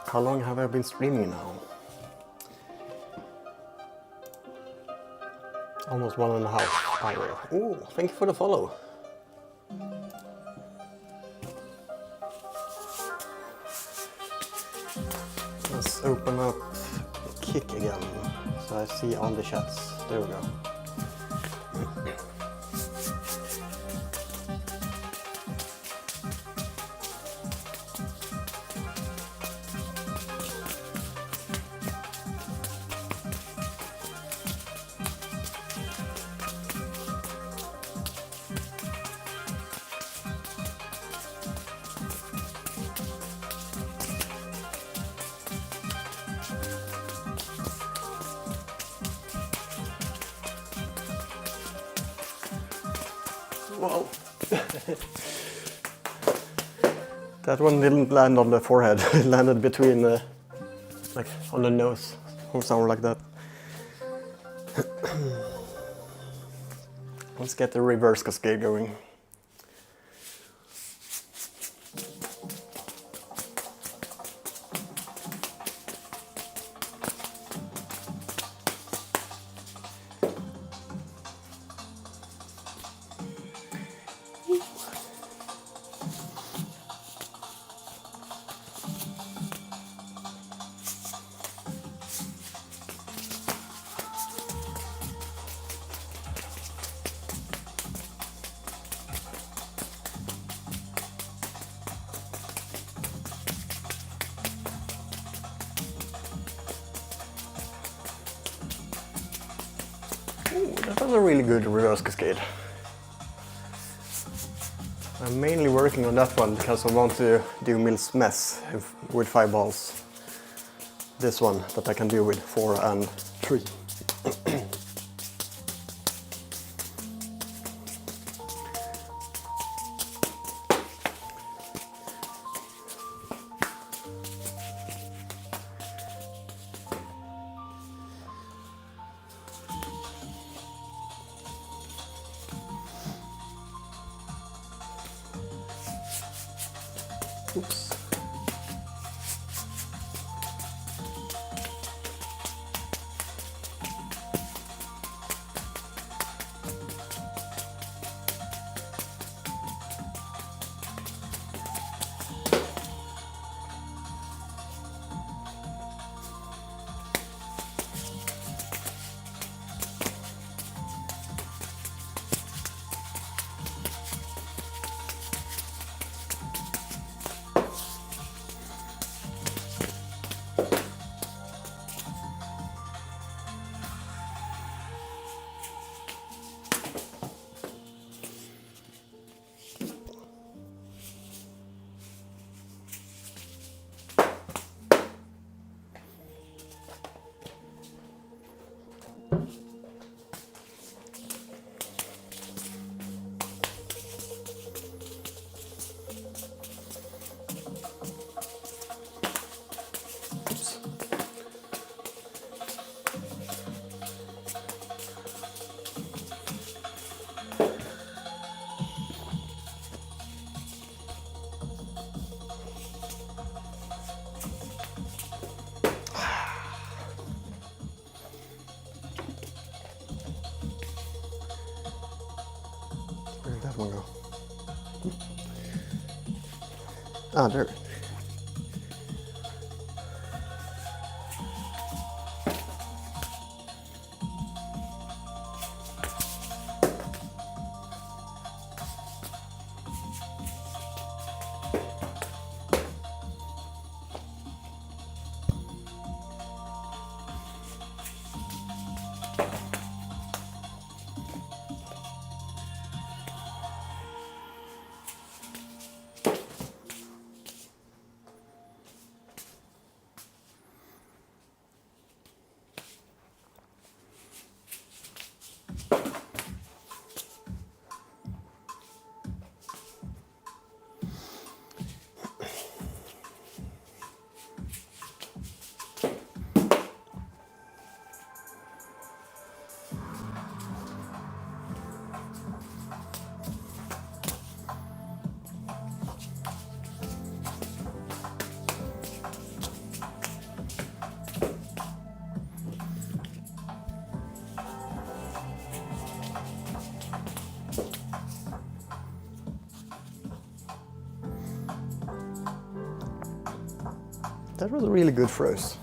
How long have I been streaming now? Almost 1.5 hours. Oh, thank you for the follow. Let's open up Kick again, so I see all the chats. There we go. Whoa. That one didn't land on the forehead, it landed between like on the nose or something like that. Let's get the reverse cascade going. Ooh, that was a really good reverse cascade. I'm mainly working on that one because I want to do Mills Mess with 5 balls. This one that I can do with 4 and 3. Oops. Where did that one go? Ah, there. That was a really good throws.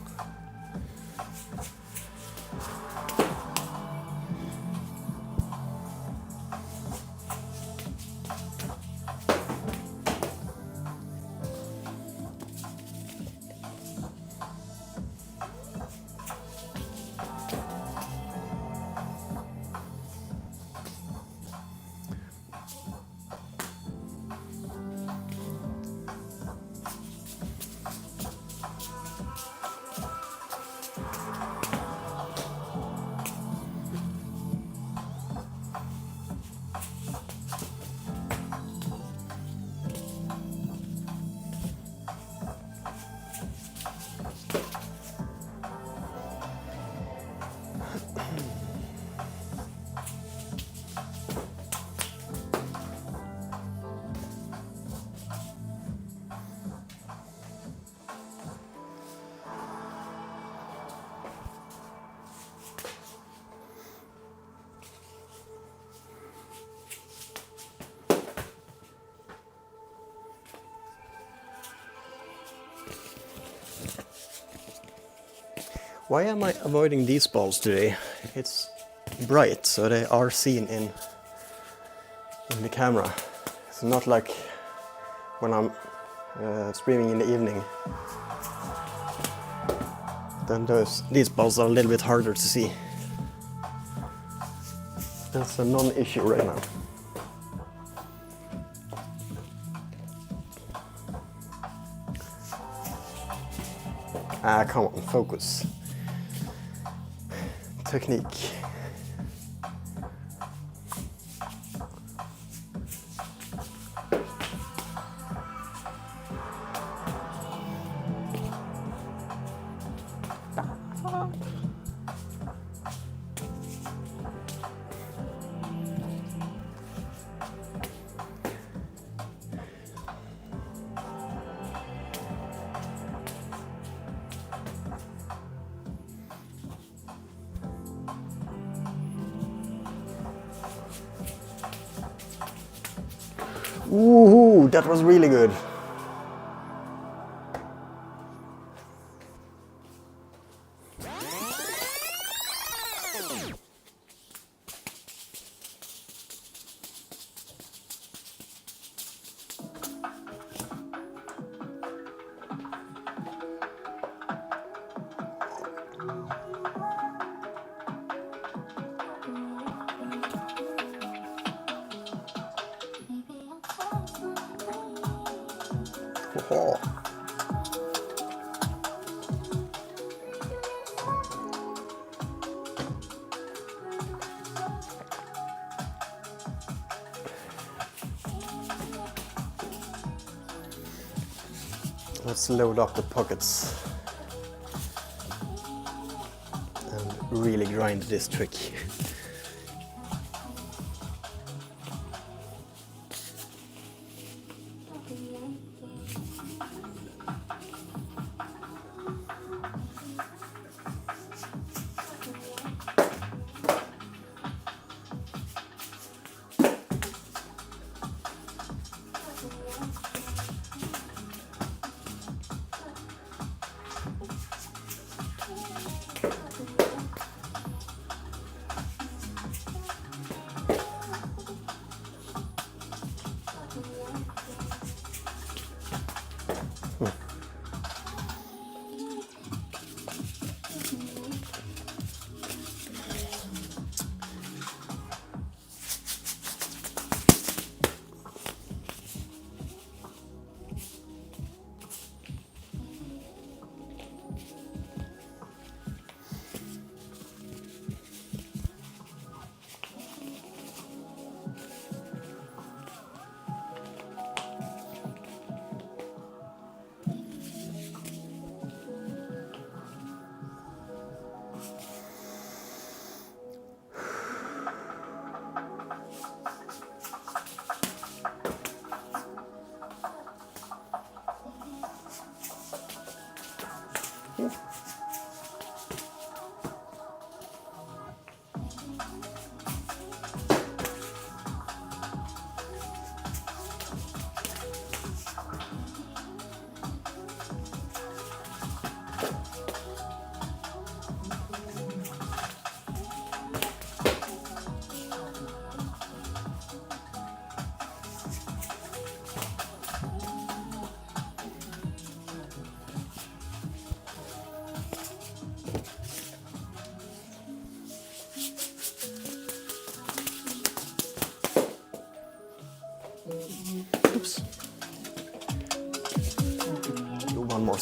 Why am I avoiding these balls today? It's bright, so they are seen in the camera. It's not like when I'm streaming in the evening. Then these balls are a little bit harder to see. That's a non-issue right now. Ah, come on, focus. Technique. Ooh, that was really good. Oh. Let's load up the pockets and really grind this trick.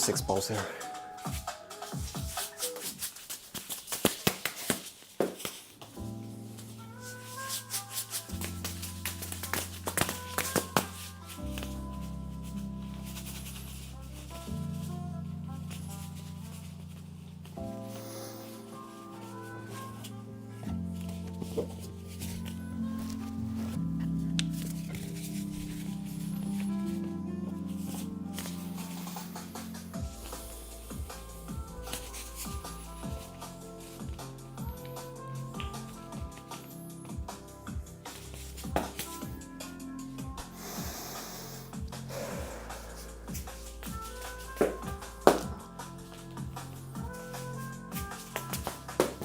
6 balls here.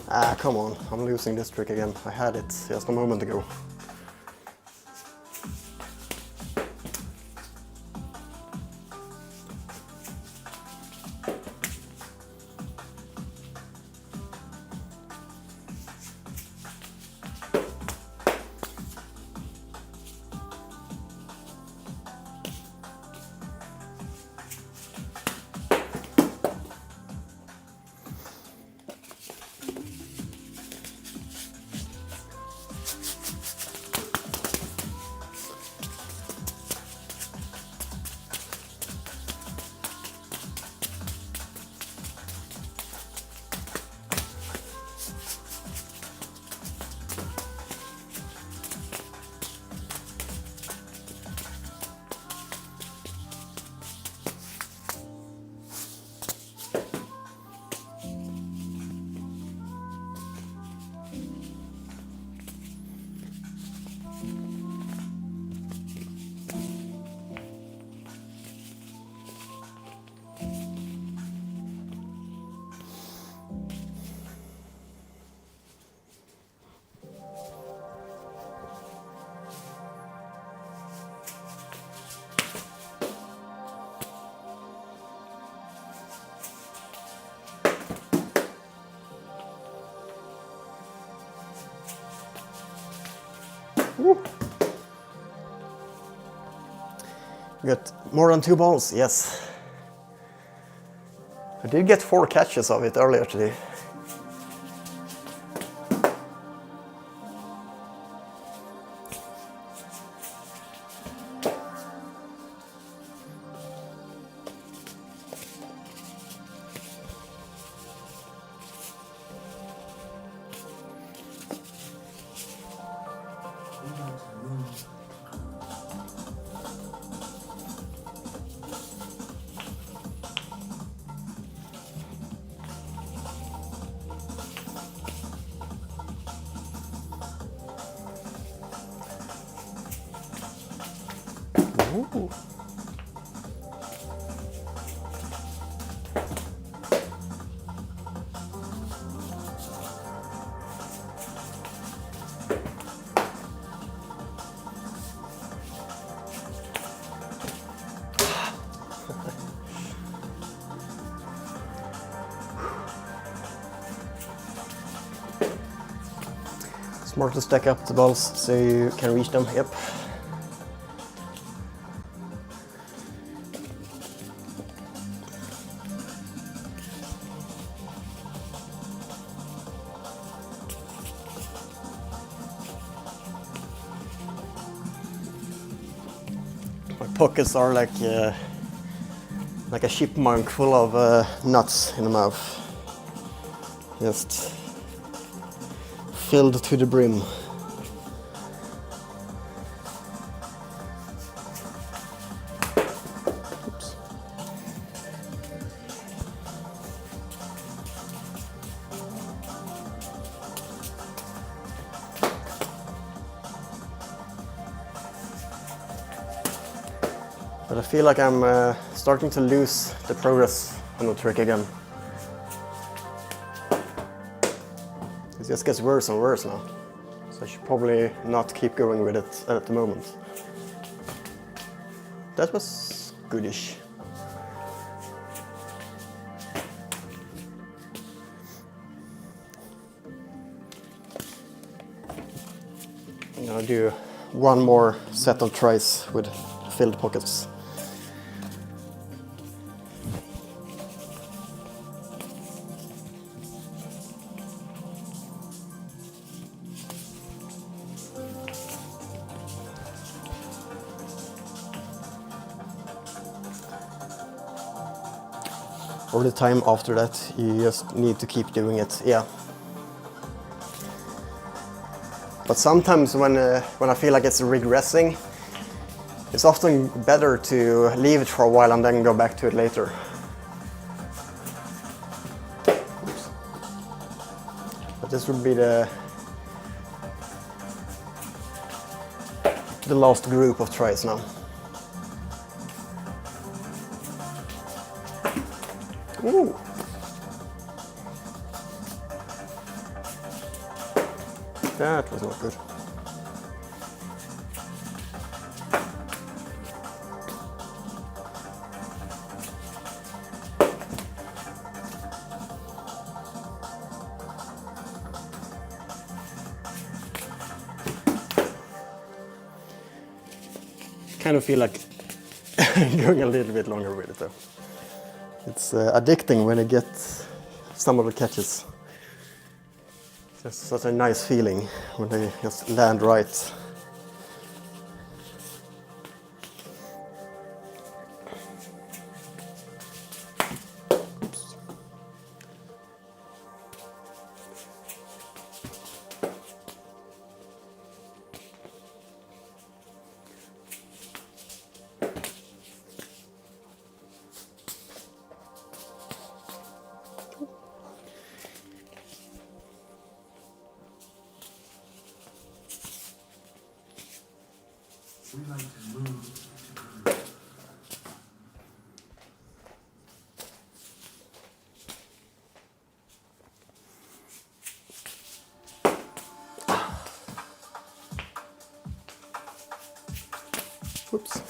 Ah, come on, I'm losing this trick again. I had it just a moment ago. Woo. Got more than 2 balls, yes. I did get 4 catches of it earlier today. Ooh. Smart to stack up the balls so you can reach them, yep. My pockets are like a chipmunk full of nuts in the mouth. Just filled to the brim. Oops. But I feel like I'm starting to lose the progress on the trick again. It just gets worse and worse now. So I should probably not keep going with it at the moment. That was goodish. I'm gonna do one more set of tries with filled pockets. for the time after that, you just need to keep doing it. Yeah. But sometimes when I feel like it's regressing, it's often better to leave it for a while and then go back to it later. Oops. But this would be the last group of tries now. Ooh. That was not good. Kind of feel like going a little bit longer with it though. It's addicting when I get some of the catches. It's just such a nice feeling when they just land right. We like to move. Oops.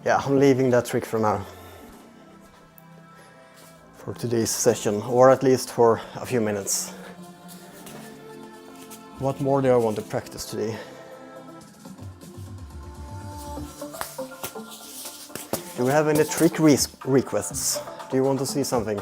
Yeah, I'm leaving that trick for now. For today's session, or at least for a few minutes. What more do I want to practice today? Do we have any trick requests? Do you want to see something?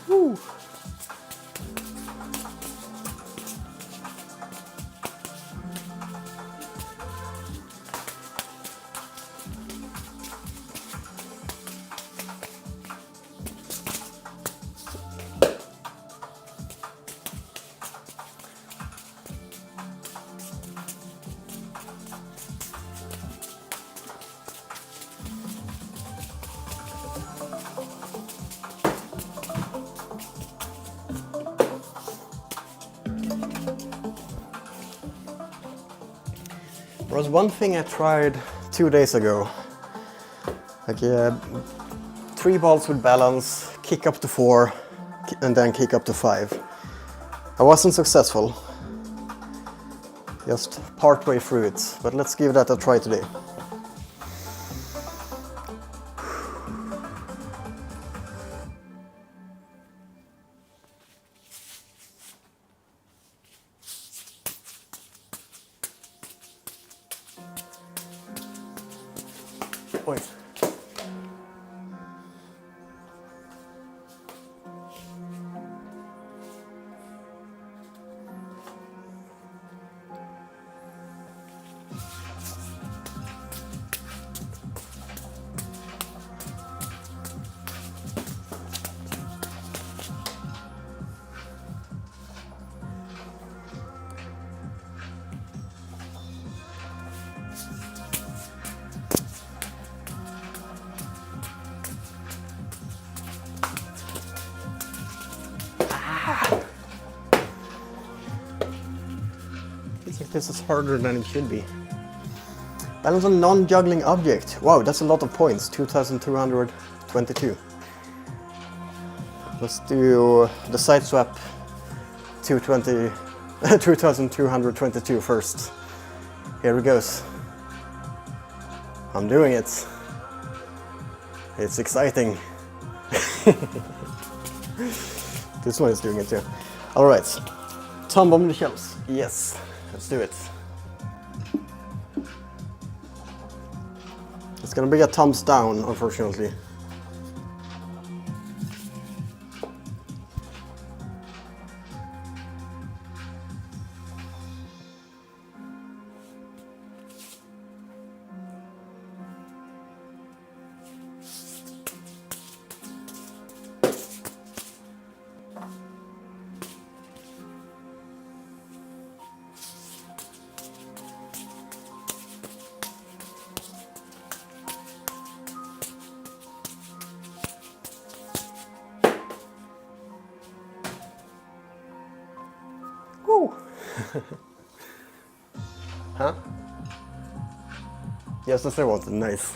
Woo. There was one thing I tried 2 days ago. Like 3 balls with balance, kick up to 4, and then kick up to 5. I wasn't successful. Just part way through it, but let's give that a try today. Oi. Feels like this is harder than it should be. Balance on non-juggling object. Wow, that's a lot of points. 2,222. Let's do the side swap 2,222 first. Here it goes. I'm doing it. It's exciting. This one is doing it too. Alright. Tom bomb the shells. Yes, let's do it. It's gonna be a thumbs down, unfortunately. Woo! Huh? Yes, that's what I wanted. Nice.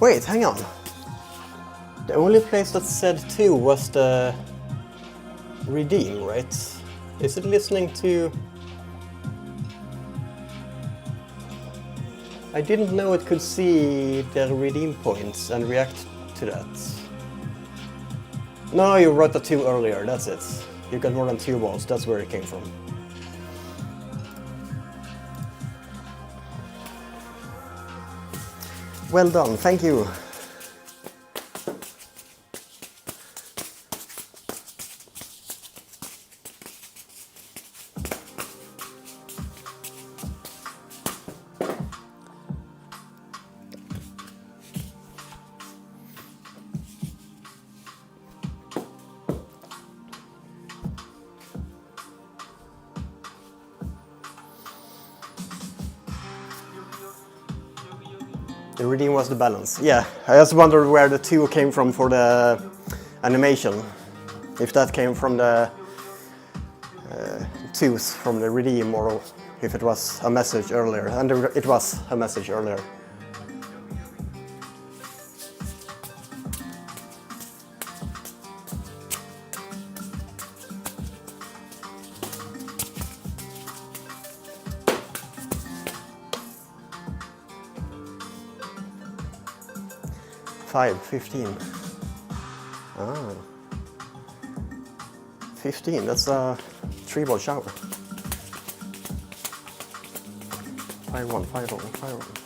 Wait, hang on. The only place that said 2 was the redeem, right? Is it listening to... I didn't know it could see the redeem points and react to that. No, you wrote the 2 earlier, that's it. You got more than 2 balls, that's where it came from. Well done, thank you. The redeem was the balance. Yeah, I just wondered where the 2 came from for the animation. If that came from the tooth from the redeem or if it was a message earlier. And it was a message earlier. Five, 15. Ah. 15, that's a 3-ball shower. 5-1, 5-1, 5-1.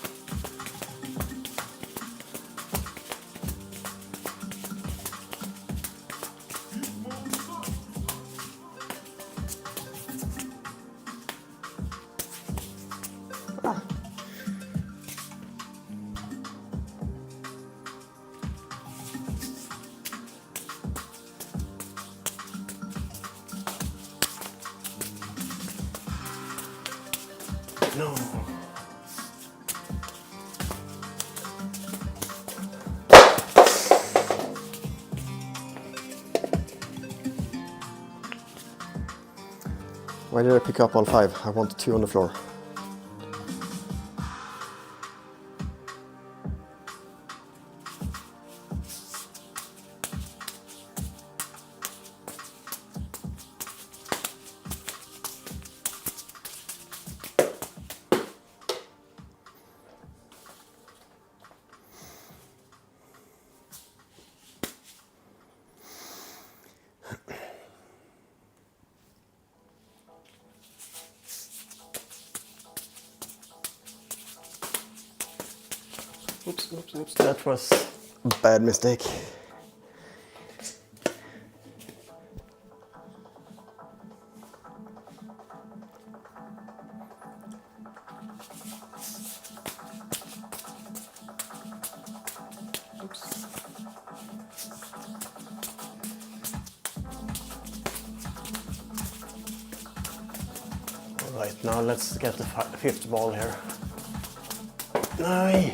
No. Why did I pick up all 5? I wanted 2 on the floor. Oops, oops, oops. That was a bad mistake. Oops. All right, now let's get the fifth ball here. No.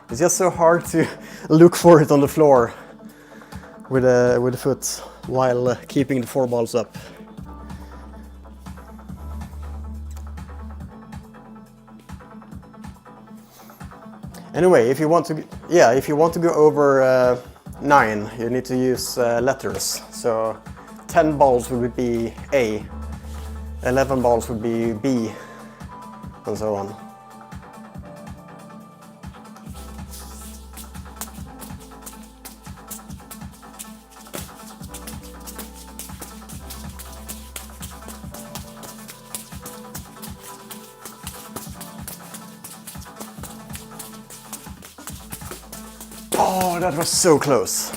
It's just so hard to look for it on the floor with the foot while keeping the 4 balls up. Anyway, if you want to go over 9, you need to use letters. So 10 balls would be A, 11 balls would be B, and so on. Oh, that was so close.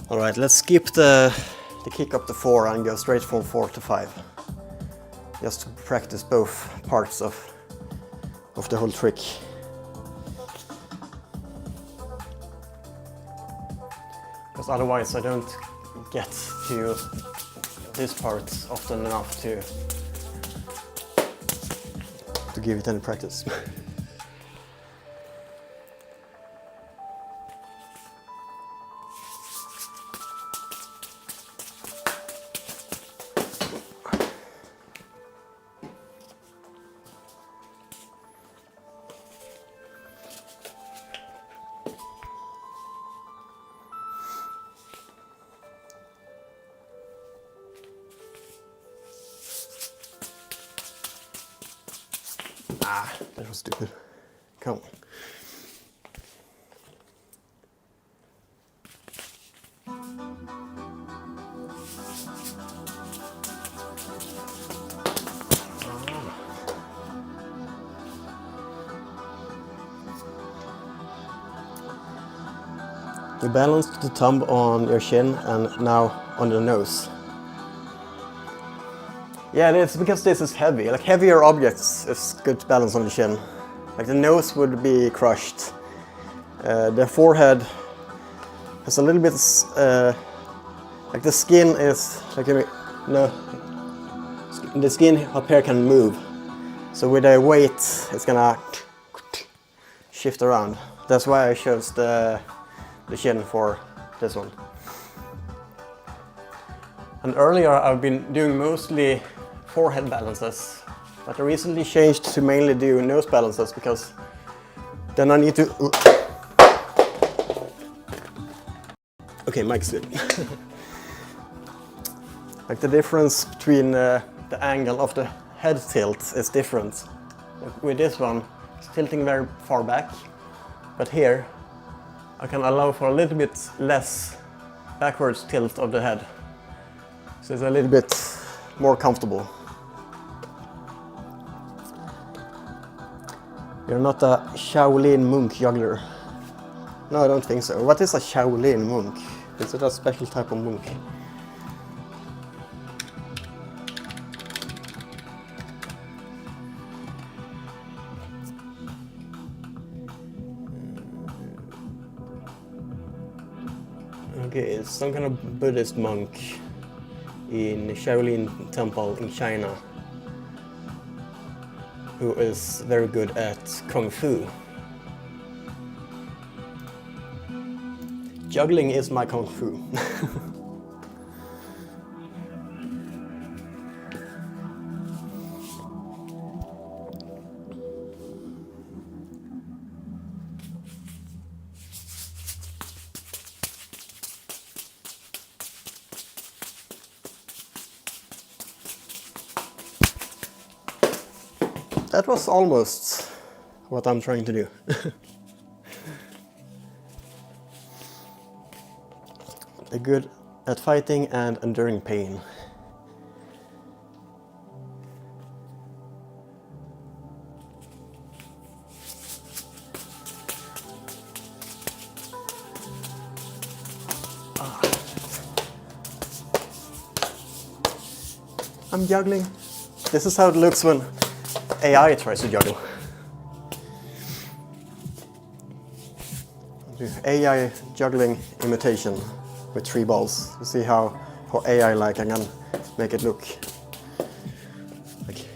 All right, let's skip the kick up to 4 and go straight from 4 to 5. Just to practice both parts of the whole trick. Because otherwise I don't get to this part often enough to give it any practice. Ah, that was stupid. Come on. You balance the thumb on your chin and now on the nose. Yeah, it's because this is heavy. Like heavier objects is good to balance on the chin. Like the nose would be crushed. The forehead has a little bit, like the skin is like the skin up here can move. So with the weight, it's gonna shift around. That's why I chose the chin for this one. And earlier I've been doing mostly forehead balances, but I recently changed to mainly do nose balances because then I need to... Okay, mic's good. Like the difference between the angle of the head tilt is different. With this one, it's tilting very far back, but here I can allow for a little bit less backwards tilt of the head. So it's a little bit more comfortable. You're not a Shaolin monk juggler. No, I don't think so. What is a Shaolin monk? Is it a special type of monk? Okay, it's some kind of Buddhist monk in Shaolin temple in China who is very good at Kung Fu. Juggling is my Kung Fu. That was almost what I'm trying to do. They're good at fighting and enduring pain. I'm juggling. This is how it looks when AI tries to juggle. AI juggling imitation with 3 balls. You see how AI like I can make it look. Like.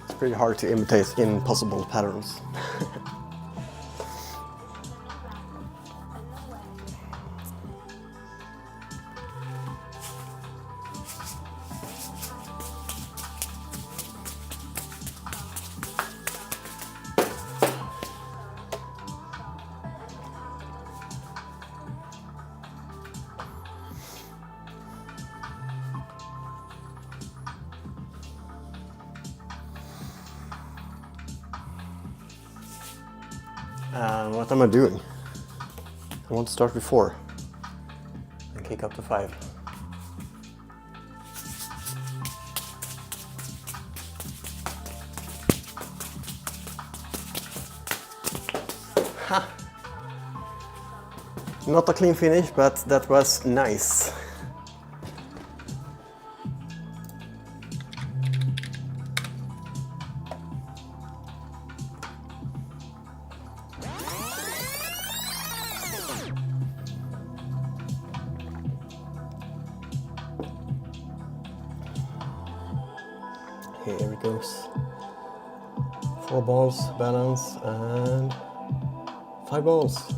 It's pretty hard to imitate impossible patterns. What am I doing? I want to start with 4 and kick up to 5. Ha! Not a clean finish, but that was nice. Here it goes. 4 balls, balance, and 5 balls.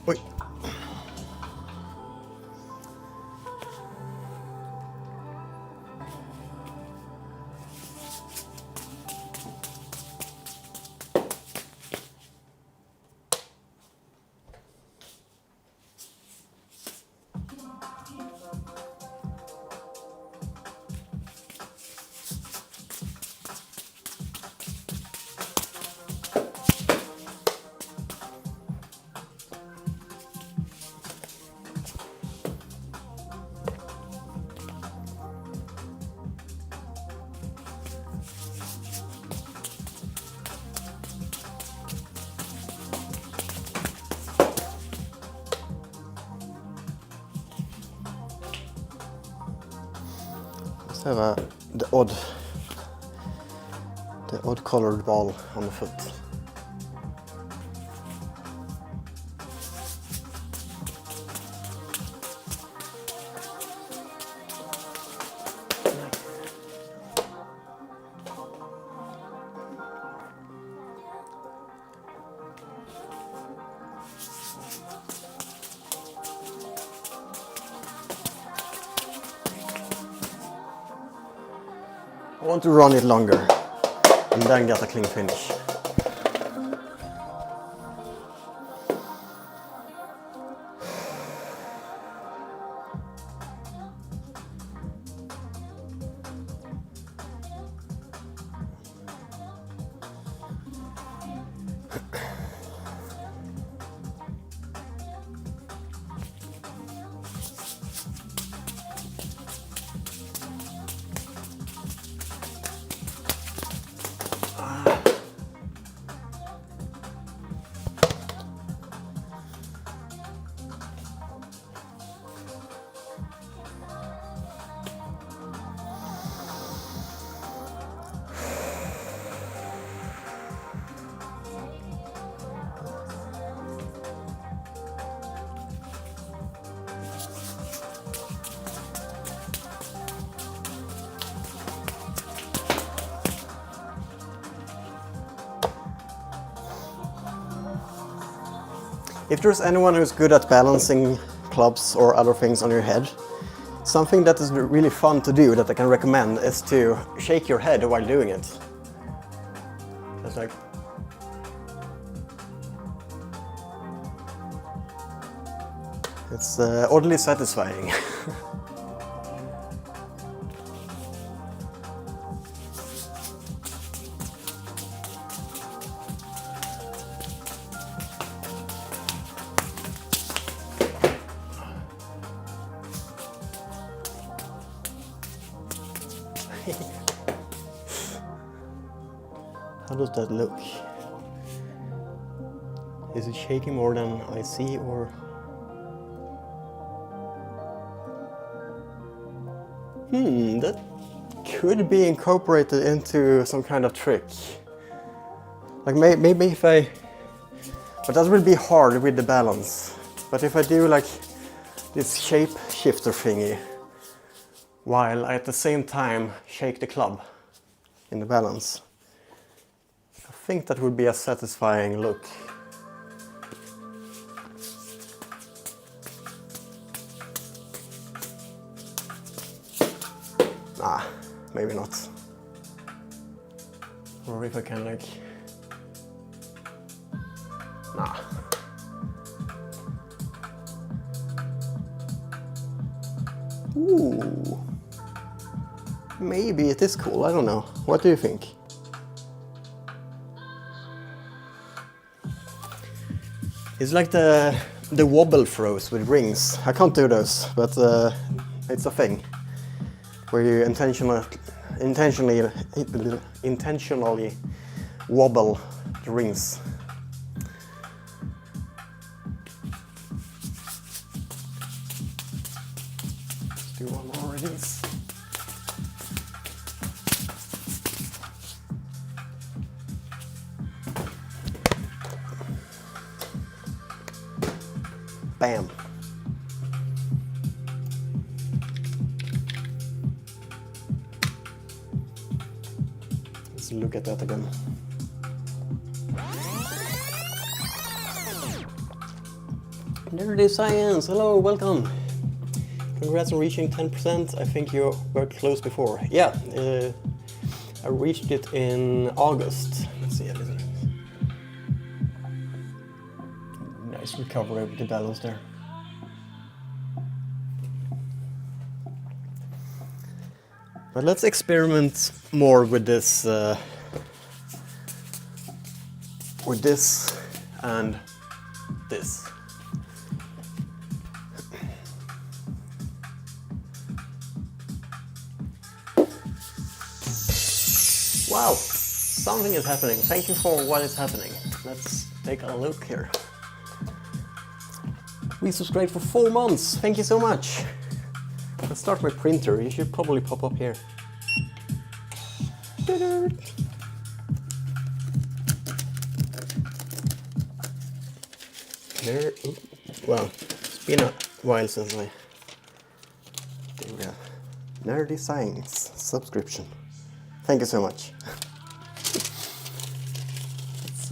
Wait. Let's have the odd colored ball on the foot. want to run it longer and then get a clean finish. If there's anyone who's good at balancing clubs or other things on your head, something that is really fun to do that I can recommend is to shake your head while doing it. It's like... It's oddly satisfying. How does that look? Is it shaking more than I see, or? That could be incorporated into some kind of trick. Like maybe if I... But that will be hard with the balance. But if I do like this shape shifter thingy, while I at the same time shake the club in the balance, I think that would be a satisfying look. Nah, maybe not. Or if I can like... Nah. Ooh. Maybe it is cool, I don't know. What do you think? It's like the wobble throws with rings. I can't do those, but it's a thing. Where you intentionally wobble the rings. Let's do one more of these. Bam. Let's look at that again. Nerdy Science, hello, welcome. Congrats on reaching 10%. I think you were close before. Yeah, I reached it in August. Let's see, nice recovery of the balance there. But let's experiment more with this and this. Wow, something is happening. Thank you for what is happening. Let's take a look here. We subscribed for 4 months. Thank you so much. Let's start my printer. You should probably pop up here. There. Well, it's been a while since I did a Nerdy Science subscription. Thank you so much. Let's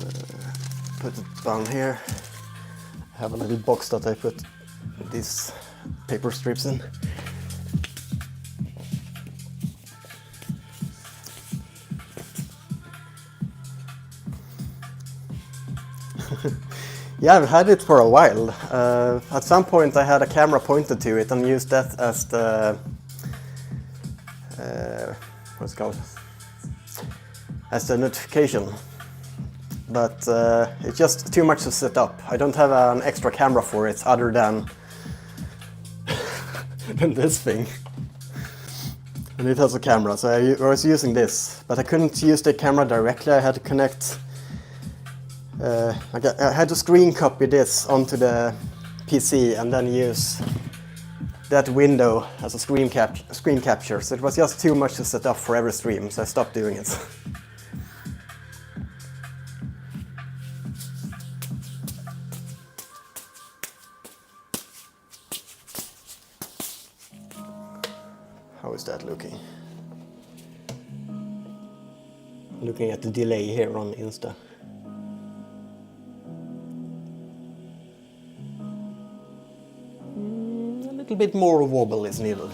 put it down here. I have a little box that I put these paper strips in. Yeah, I've had it for a while. At some point I had a camera pointed to it and used that as the... what's it called? As the notification. But it's just too much to set up. I don't have an extra camera for it other than, than this thing. And it has a camera, so I was using this. But I couldn't use the camera directly, I had to connect... I had to screen copy this onto the PC and then use that window as a screen capture. So it was just too much to set up for every stream, so I stopped doing it. How is that looking? Looking at the delay here on Insta. A little bit more wobble is needed.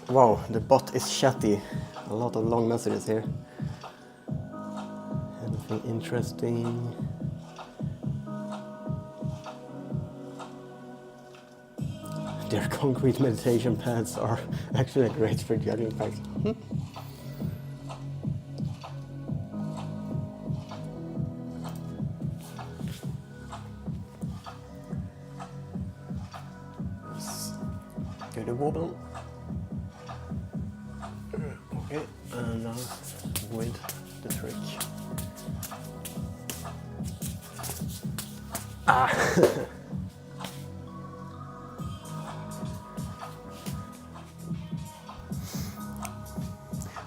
Wow, the bot is chatty. A lot of long messages here. Anything interesting? Their concrete meditation pads are actually great for juggling practice. Do the wobble. Okay, and now with the trick.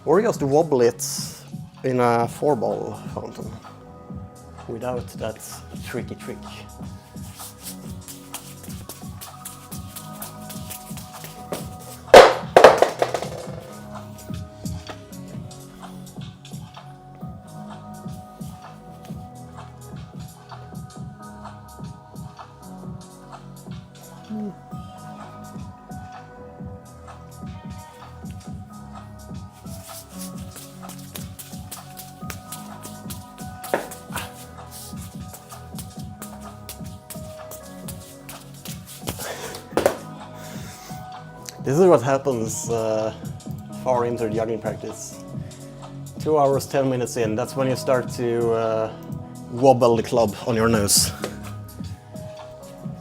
Or just wobble it in a 4-ball fountain without that tricky trick. This is what happens far into juggling practice. 2 hours, 10 minutes in, that's when you start to wobble the club on your nose.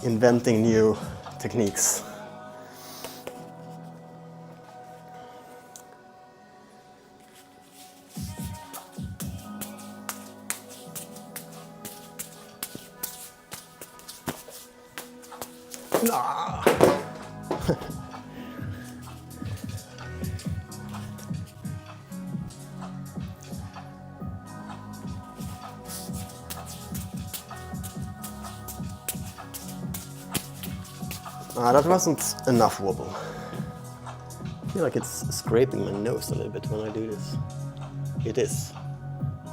Inventing new techniques. Nah. That wasn't enough wobble. I feel like it's scraping my nose a little bit when I do this. It is.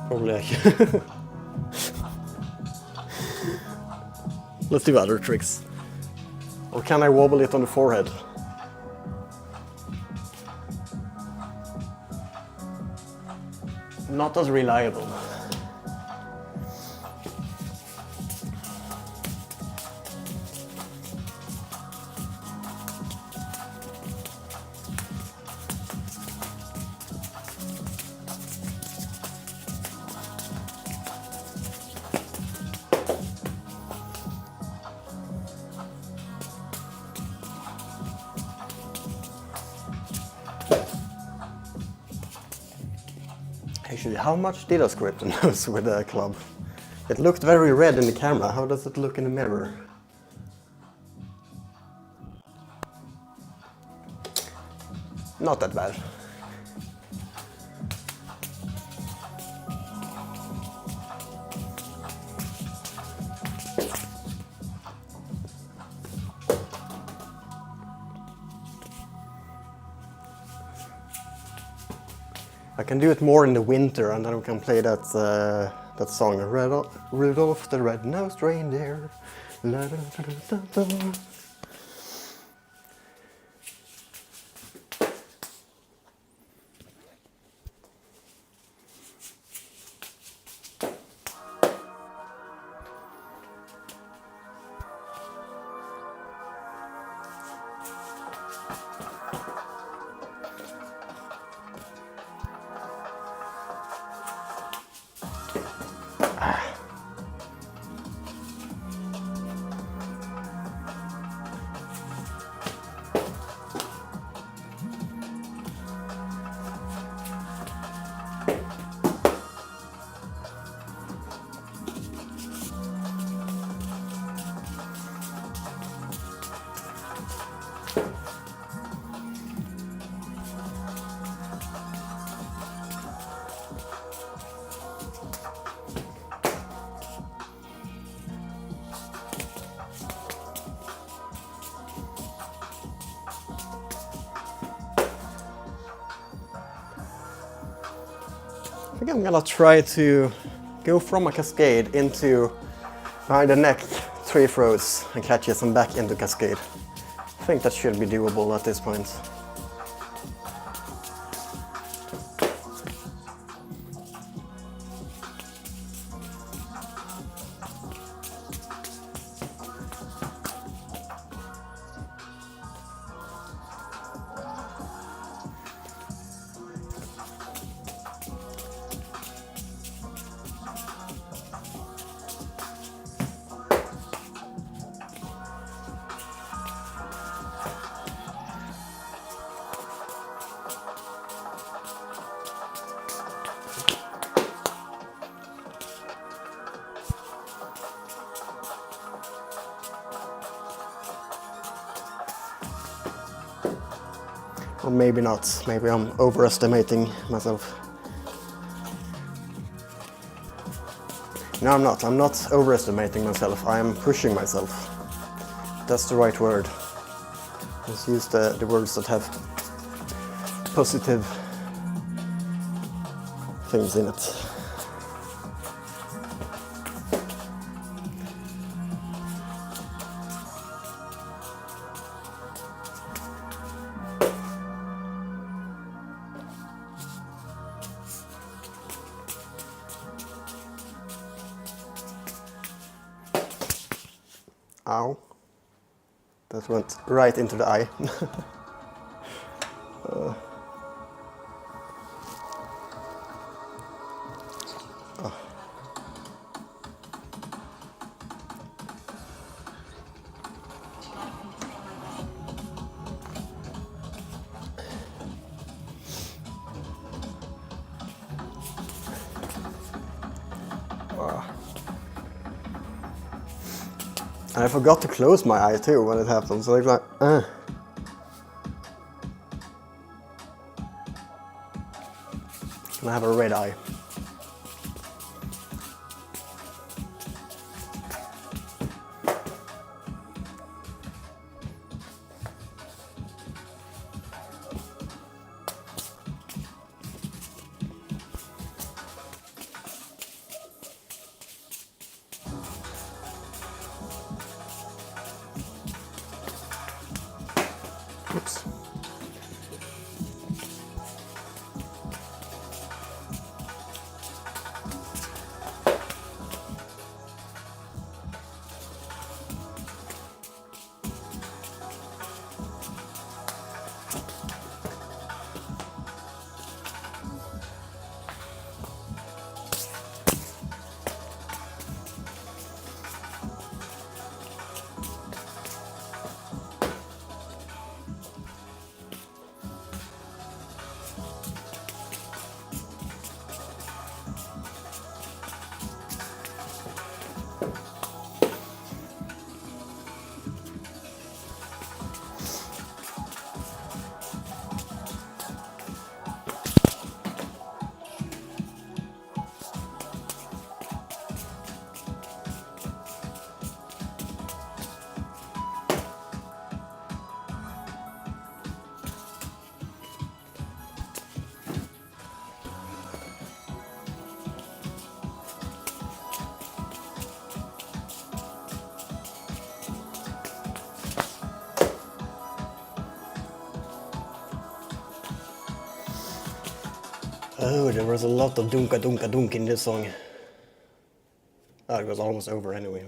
Probably like... Let's do other tricks. Or can I wobble it on the forehead? Not as reliable. Actually, how much did I scrape the nose with the club? It looked very red in the camera. How does it look in the mirror? Not that bad. I can do it more in the winter, and then we can play that that song, Rudolph the Red-Nosed Reindeer. La, da, da, da, da, da. think I'm gonna try to go from a cascade into behind the neck 3 throws and catches and back into cascade. I think that should be doable at this point. Or maybe not, maybe I'm overestimating myself. No, I'm not overestimating myself, I am pushing myself. That's the right word. Let's use the words that have positive things in it. Ow. That went right into the eye. And I forgot to close my eye too when it happened, so it's like, And I have a red eye. Oops. Oh, there was a lot of dunka dunka dunk in this song. Oh, it was almost over anyway.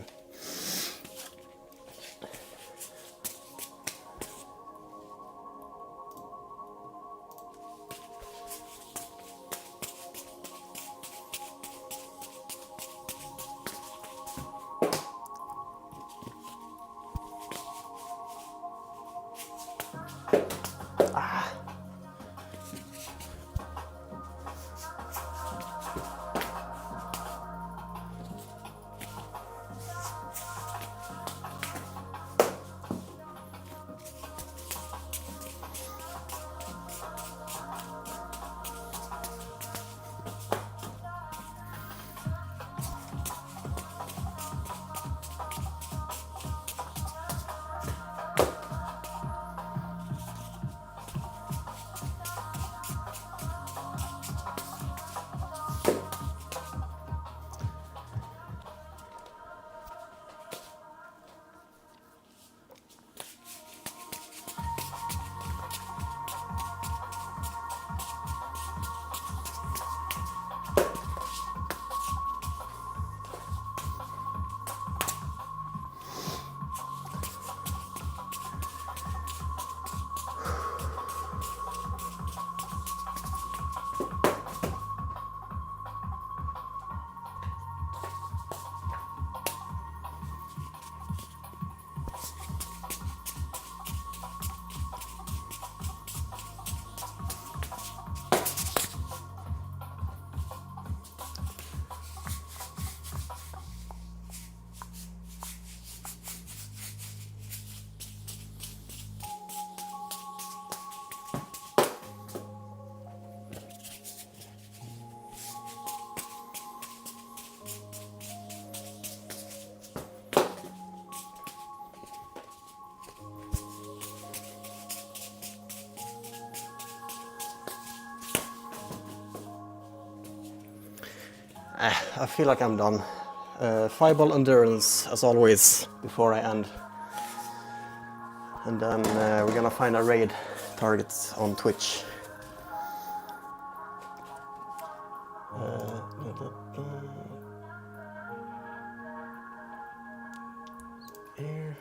I feel like I'm done. Fireball endurance as always before I end. And then we're gonna find a raid target on Twitch. Here.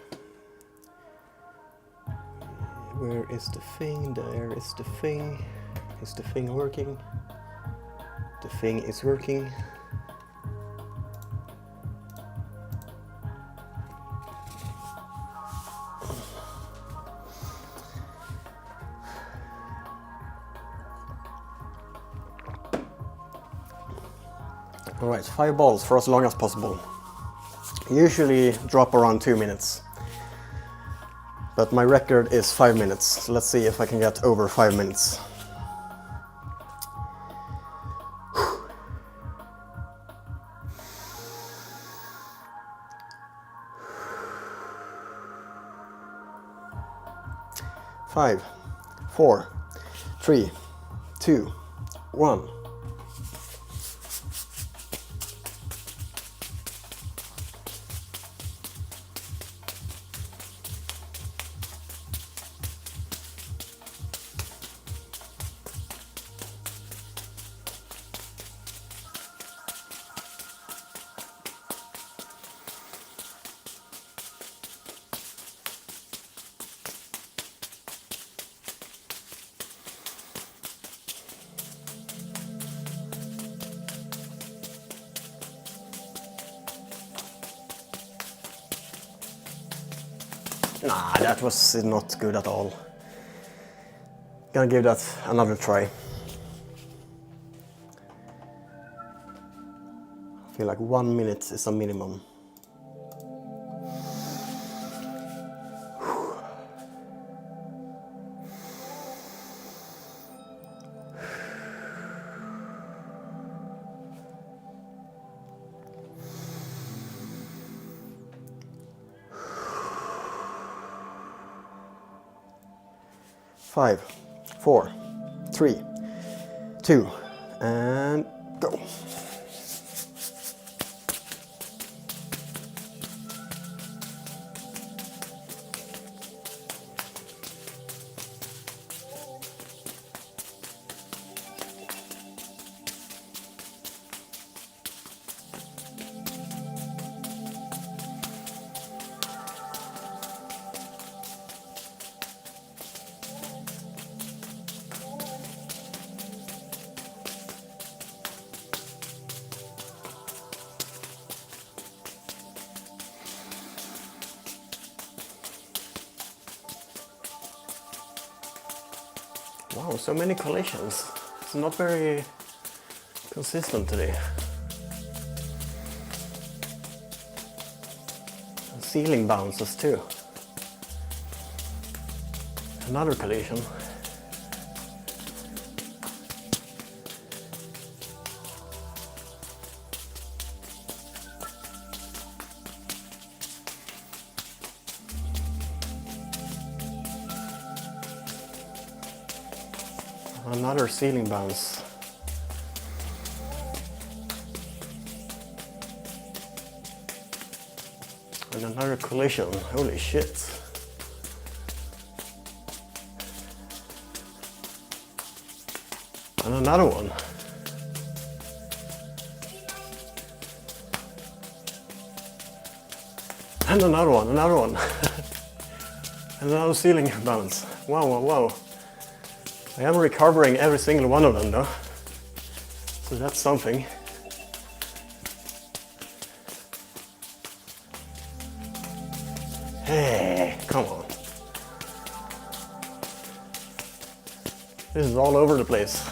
Where is the thing? There is the thing. Is the thing working? The thing is working. Alright, 5 balls for as long as possible. Usually drop around 2 minutes. But my record is 5 minutes. So let's see if I can get over 5 minutes. Five, 4, 3, 2, 1. Nah, that was not good at all. Gonna give that another try. I feel like 1 minute is a minimum. Five, 4, 3, 2, and go. Wow, so many collisions. It's not very consistent today. Ceiling bounces too. Another collision. Another ceiling bounce. And another collision. Holy shit. And another one. And another one, another one. And another ceiling bounce. Wow, wow, wow. I am recovering every single one of them though. So that's something. Hey, come on. This is all over the place.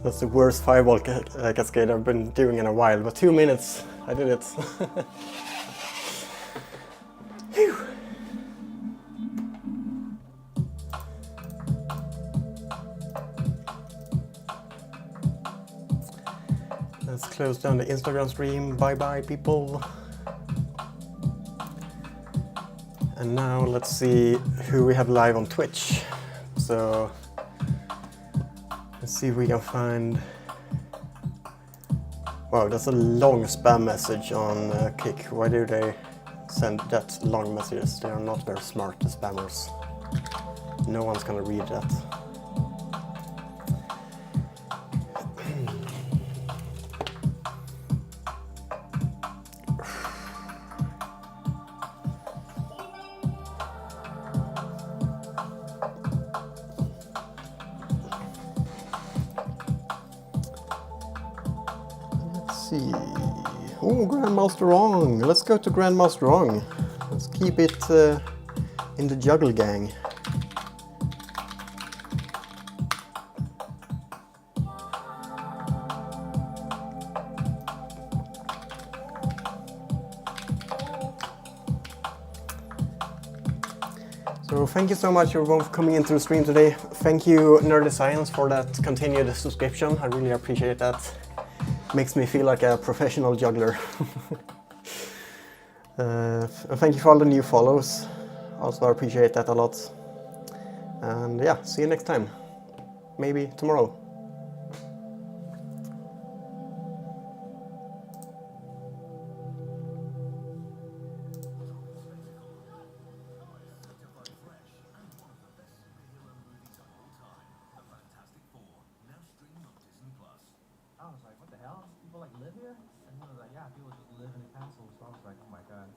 That's the worst fireball cascade I've been doing in a while, but 2 minutes, I did it. Let's close down the Instagram stream. Bye bye people. And now let's see who we have live on Twitch. So see if we can find... Wow, that's a long spam message on Kik. Why do they send that long messages? They are not very smart, the spammers. No one's gonna read that. See. Oh, Grandmaster Wrong. Let's go to Grandmaster Wrong. Let's keep it in the Juggle gang. So thank you so much everyone for coming into the stream today. Thank you Nerdy Science for that continued subscription. I really appreciate that. Makes me feel like a professional juggler. Thank you for all the new follows. Also I appreciate that a lot. And yeah, see you next time. Maybe tomorrow. I was like, what the hell? People like live here? And he was like, yeah, people just live in the castle. So I was like, oh my god.